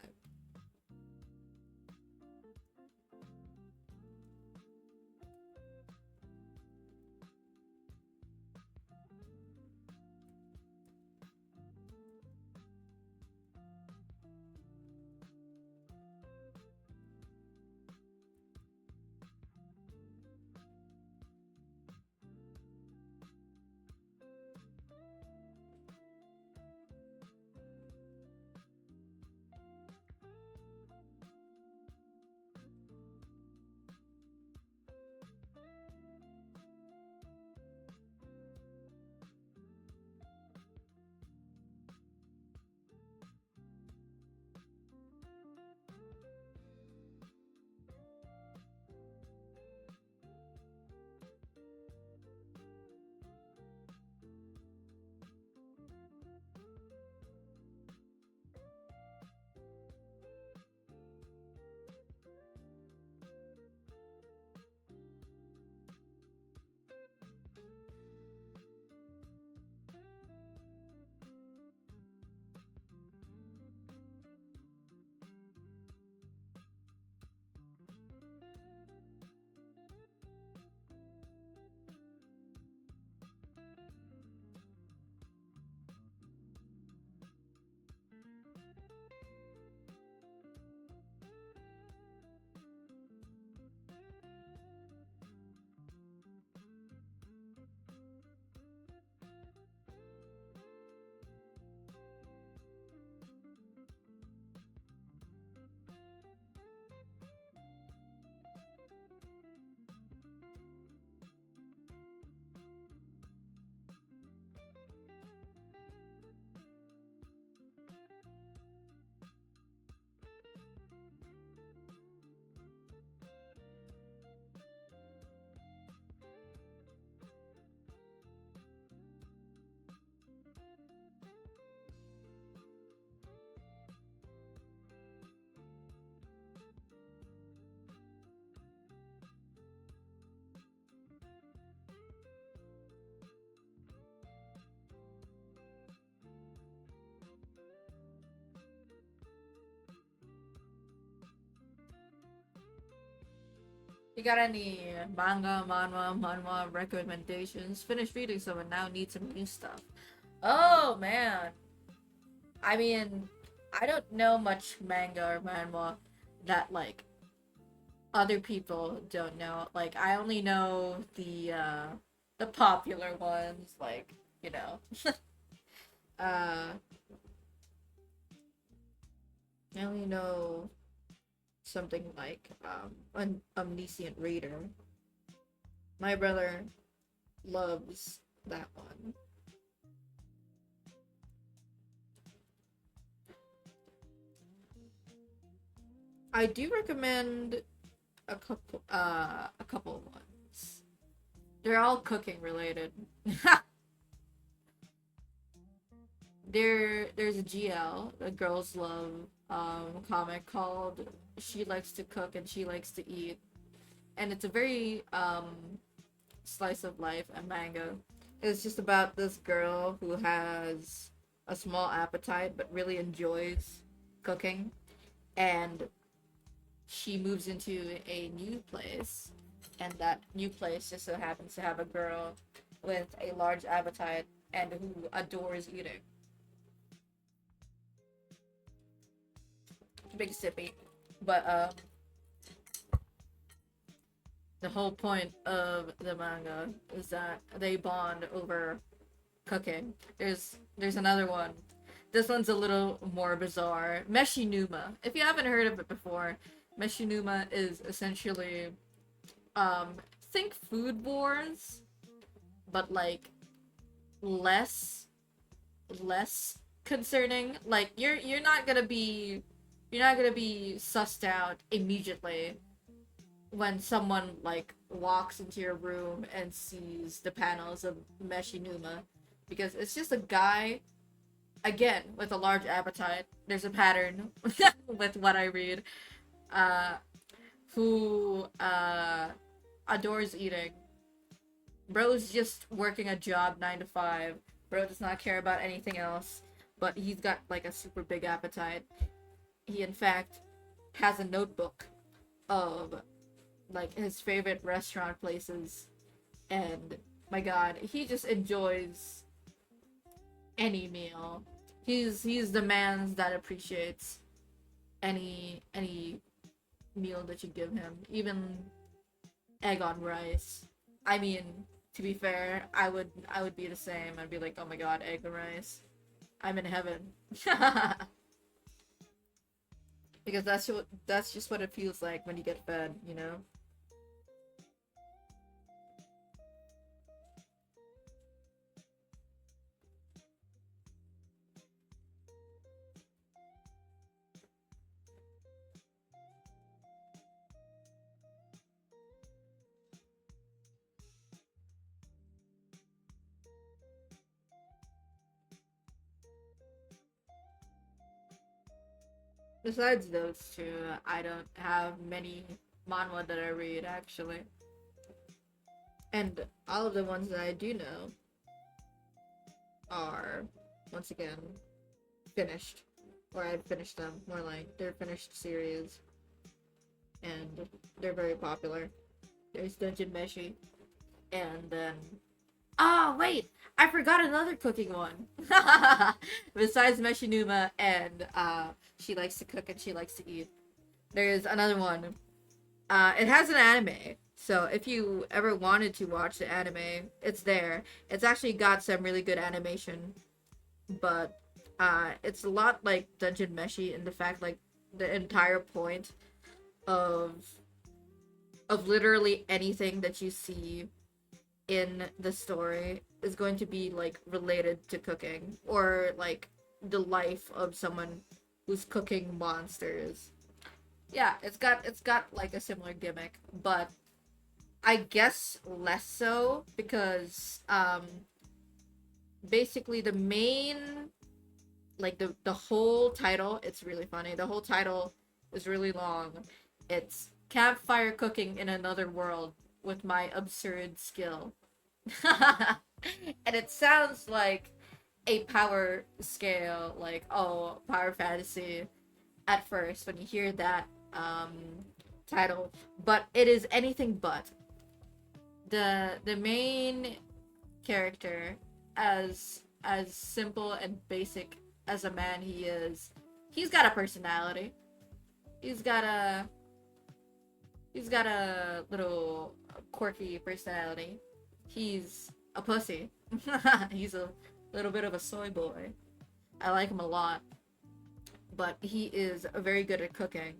You got any manga, manhwa recommendations? Finished reading some and now need some new stuff. Oh man. I mean, I don't know much manga or manhwa that like other people don't know. Like I only know the popular ones, like, you know. uh I only know something like an Omniscient Reader. My brother loves that one. I do recommend a couple ones. They're all cooking related. There's a GL, a girls love comic called She Likes to Cook and She Likes to Eat. And it's a very slice of life and manga. It's just about this girl who has a small appetite but really enjoys cooking, and she moves into a new place, and that new place just so happens to have a girl with a large appetite and who adores eating. Big sippy. But the whole point of the manga is that they bond over cooking. There's another one. This one's a little more bizarre. Meshinuma. If you haven't heard of it before, Meshinuma is essentially um think Food Wars, but like less less concerning. Like you're not gonna be sussed out immediately when someone like walks into your room and sees the panels of Meshinuma, because it's just a guy again with a large appetite. There's a pattern with what I read. Uh, who adores eating. Bro's just working a job 9 to 5. Bro does not care about anything else, but he's got like a super big appetite. He in fact has a notebook of like his favorite restaurant places, and my god, he just enjoys any meal. He's the man that appreciates any meal that you give him, even egg on rice. I mean, to be fair, I would be the same. I'd be like, oh my god, egg on rice. I'm in heaven. Because that's just what it feels like when you get fed, you know? Besides those two, I don't have many manhwa that I read actually. And all of the ones that I do know are, once again, finished. Or I've finished them, more like they're finished series. And they're very popular. There's Dungeon Meshi. And then oh wait! I forgot another cooking one. Besides Meshinuma and She Likes to Cook and She Likes to Eat. There's another one. It has an anime. So if you ever wanted to watch the anime, it's there. It's actually got some really good animation, but it's a lot like Dungeon Meshi in the fact like the entire point of literally anything that you see in the story is going to be like related to cooking or like the life of someone who's cooking monsters. Yeah, it's got like a similar gimmick, but I guess less so because basically the main like the whole title, it's really funny. The whole title is really long. It's Campfire Cooking in Another World with My Absurd Skill. And it sounds like a power scale, like, oh, power fantasy at first when you hear that. title, but it is anything but. The main character, as simple and basic as a man he is, he's got a personality. He's got a he's got a little quirky personality. He's a pussy. He's a little bit of a soy boy. I like him a lot, but he is very good at cooking.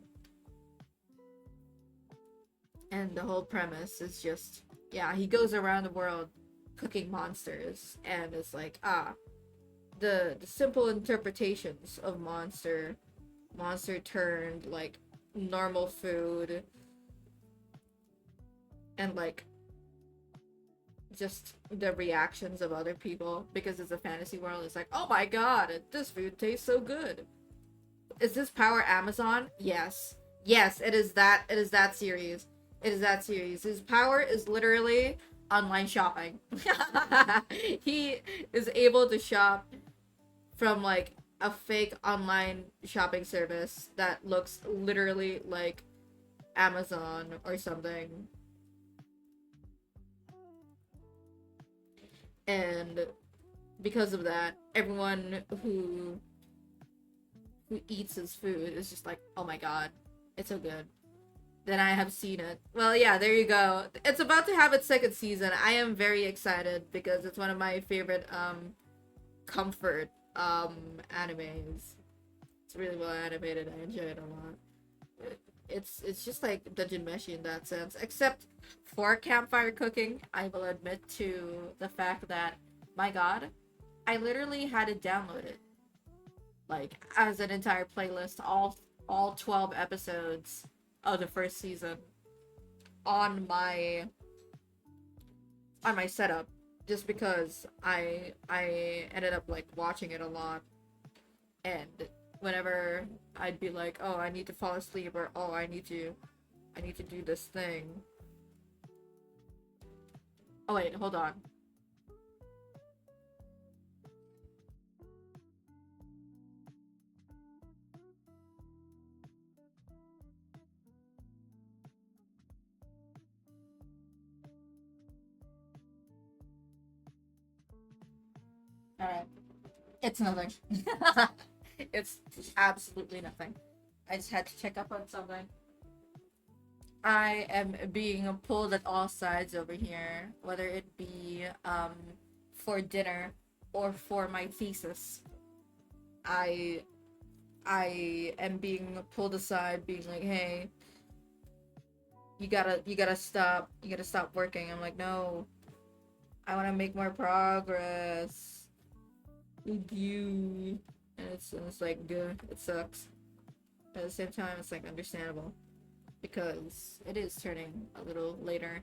And the whole premise is just, yeah, he goes around the world cooking monsters, and it's like, the simple interpretations of monster turned like normal food, and like just the reactions of other people because it's a fantasy world. It's like, oh my god, this food tastes so good. Is this Power Amazon? Yes. Yes, it is that. It is that series. It is that series. His power is literally online shopping. He is able to shop from like a fake online shopping service that looks literally like Amazon or something. And because of that, everyone who eats his food is just like, oh my god, it's so good. Then I have seen it. Well, yeah, there you go. It's about to have its second season. I am very excited because it's one of my favorite comfort animes. It's really well animated. I enjoy it a lot. It's just like Dungeon Meshi in that sense, except for campfire cooking. I will admit to the fact that, my god, I literally had to download it like as an entire playlist, all 12 episodes of the first season on my setup, just because I ended up like watching it a lot, and whenever I'd be like, oh, I need to fall asleep, or oh, I need to do this thing. Oh wait, hold on. Alright. It's nothing. It's absolutely nothing. I just had to check up on something. I am being pulled at all sides over here, whether it be for dinner or for my thesis. I I am being pulled aside, being like, "Hey, you gotta stop working." I'm like, "No, I want to make more progress with you," and it's like, good. It sucks. But at the same time, it's like understandable because it is turning a little later.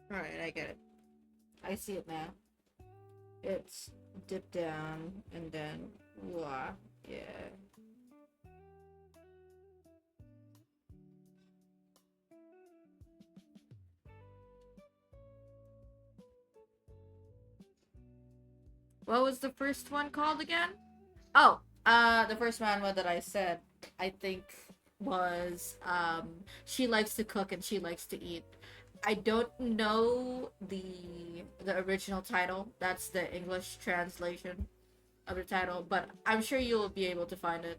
All right, I get it. I see it now. It's dip down and then voila. Yeah. What was the first one called again? Oh, the first one that I said, I think, was she likes to cook and she likes to eat. I don't know the original title. That's the English translation. of the title, but I'm sure you'll be able to find it.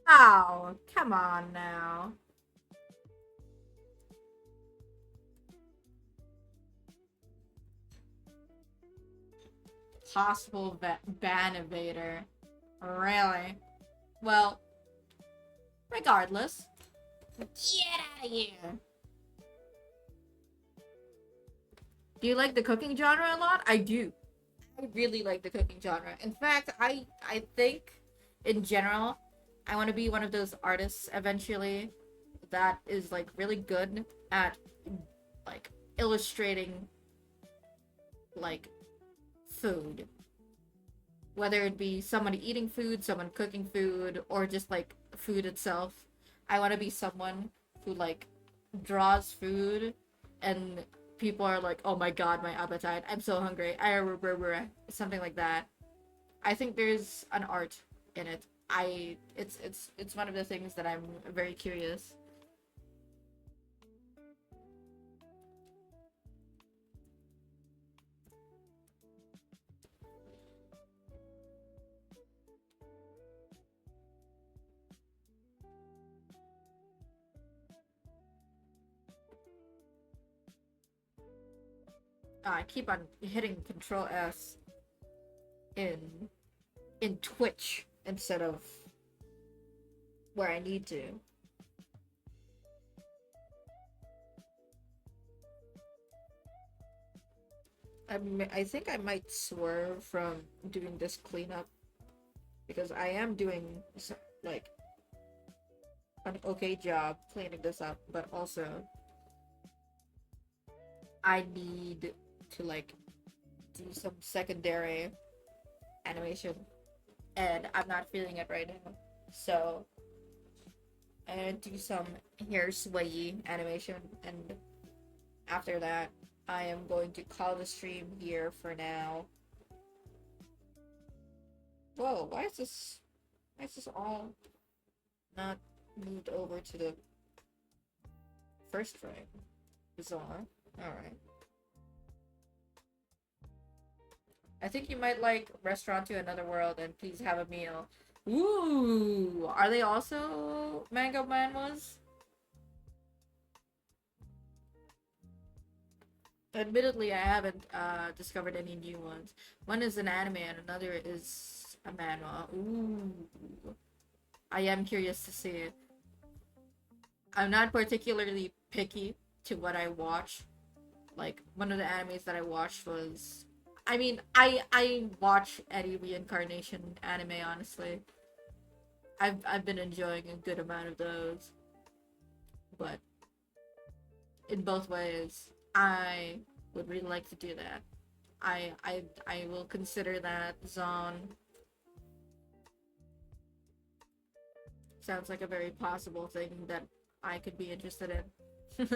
Oh, come on now. Possible ban evader. Really? Well, regardless. Get out of here. Do you like the cooking genre a lot? I do. I really like the cooking genre. In fact, I think in general, I want to be one of those artists eventually that is like really good at like illustrating like food. Whether it be someone eating food, someone cooking food, or just like food itself. I want to be someone who like draws food and people are like, "Oh my god, my appetite. I'm so hungry." Something like that. I think there's an art in it. It's one of the things that I'm very curious. I keep on hitting Control S in Twitch instead of where I need to. I think I might swerve from doing this cleanup because I am doing like an okay job cleaning this up, but also I need to like do some secondary animation and I'm not feeling it right now. So and do some hair swayy animation, and after that, I am going to call the stream here for now. Whoa, why is this all not moved over to the first frame? Bizarre. Alright. I think you might like Restaurant to Another World and Please Have a Meal. Ooh! Are they also manga manhwas? Admittedly, I haven't discovered any new ones. One is an anime and another is a manhwa. Ooh. I am curious to see it. I'm not particularly picky to what I watch. Like, one of the animes that I watched was... I mean, I watch any reincarnation anime, honestly. I've been enjoying a good amount of those. But in both ways, I would really like to do that. I will consider that zone. Sounds like a very possible thing that I could be interested in.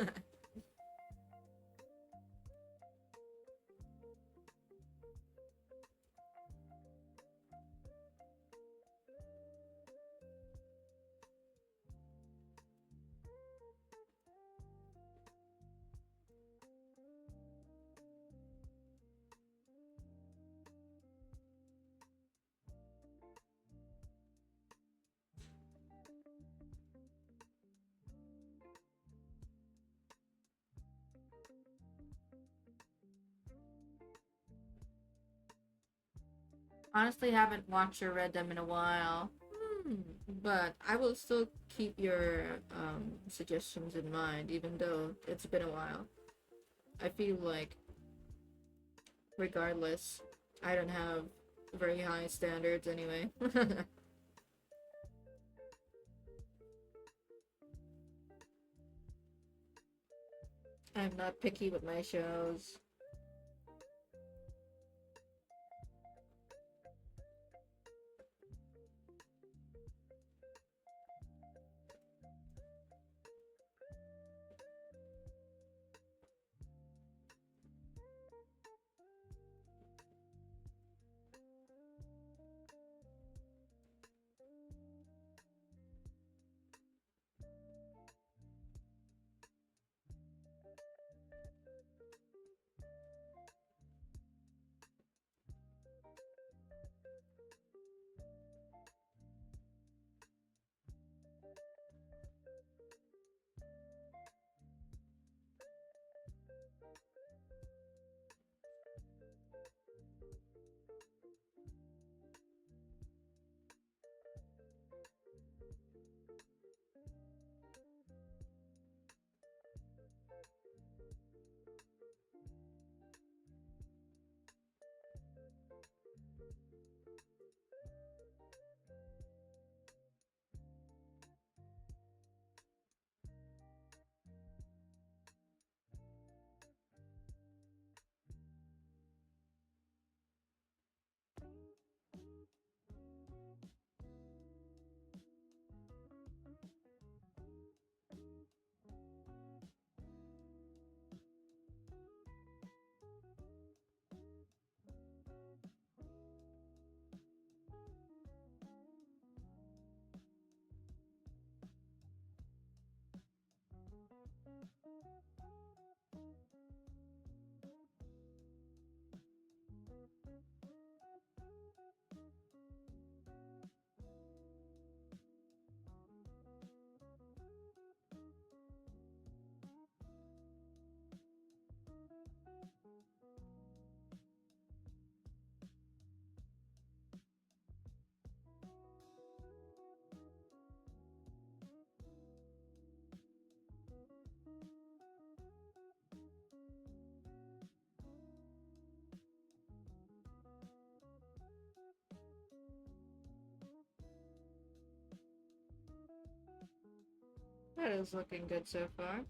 Honestly, haven't watched or read them in a while. Hmm, but I will still keep your suggestions in mind, even though it's been a while. I feel like, regardless, I don't have very high standards anyway. I'm not picky with my shows. That is looking good so far.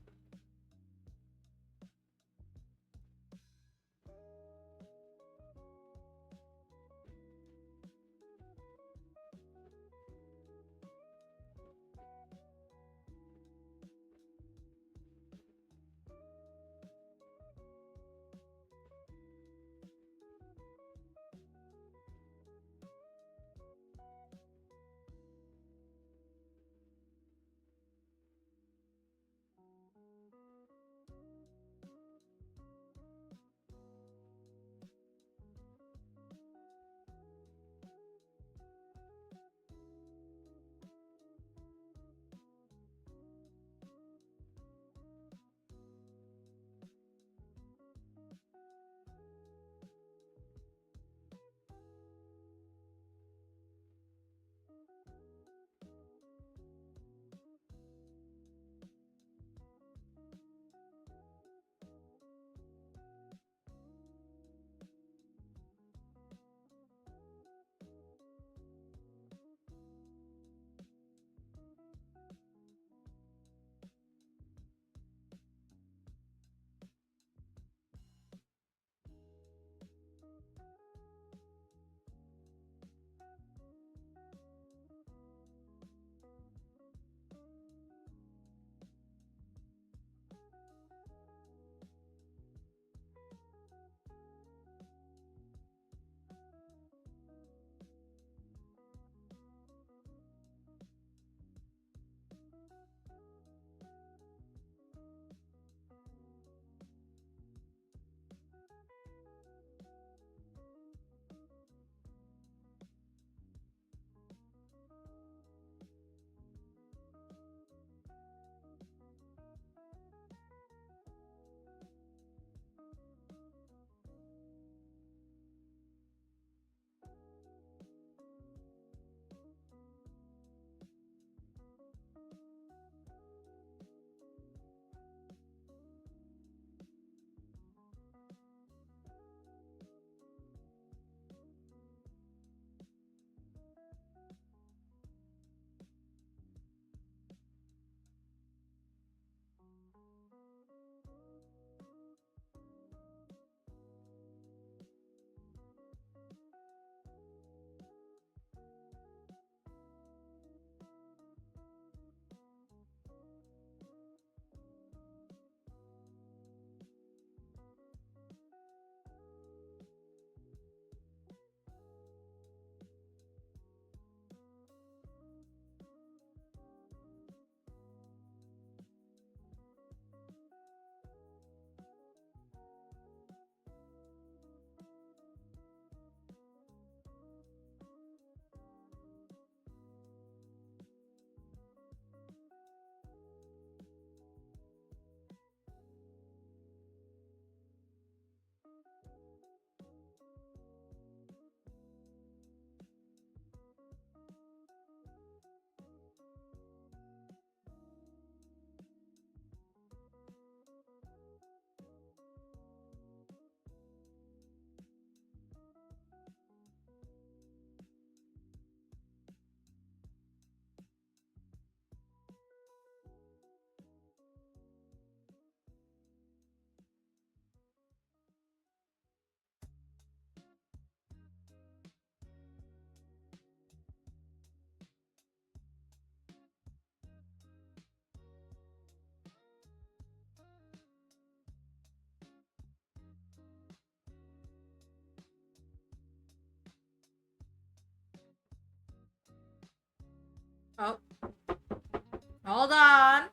Hold on.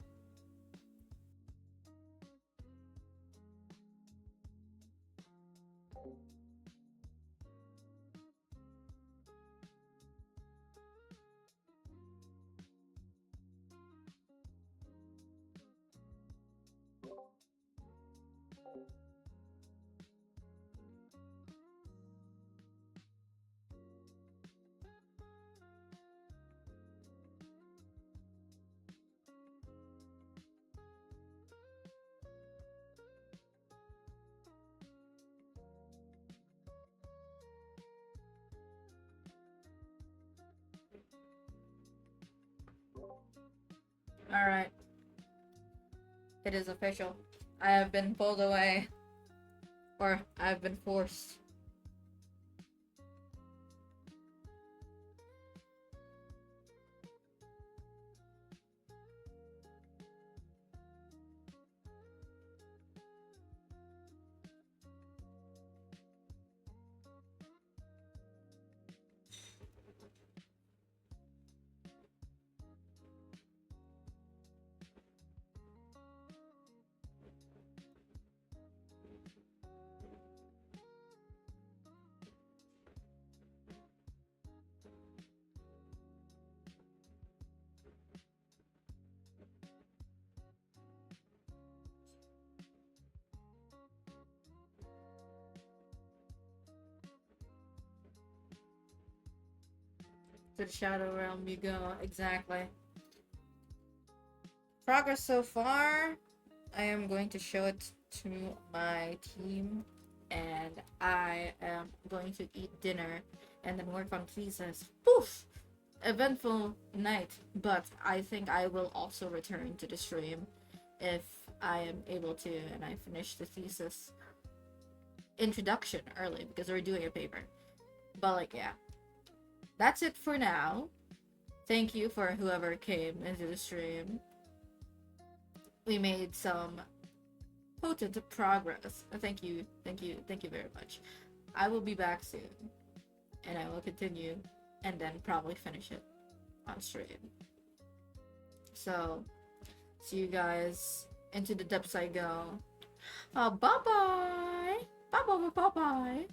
Alright. It is official. I have been pulled away. Or I've been forced. To the Shadow Realm you go. Exactly. Progress so far. I am going to show it to my team. And I am going to eat dinner and then work on thesis. Poof! Eventful night, but I think I will also return to the stream if I am able to and I finish the thesis introduction early because we're doing a paper. But like, yeah, that's it for now. Thank you for whoever came into the stream. We made some potent progress. Thank you very much. I will be back soon and I will continue and then probably finish it on stream. So, see you guys. Into the depths I go. Bye bye! Bye bye bye bye!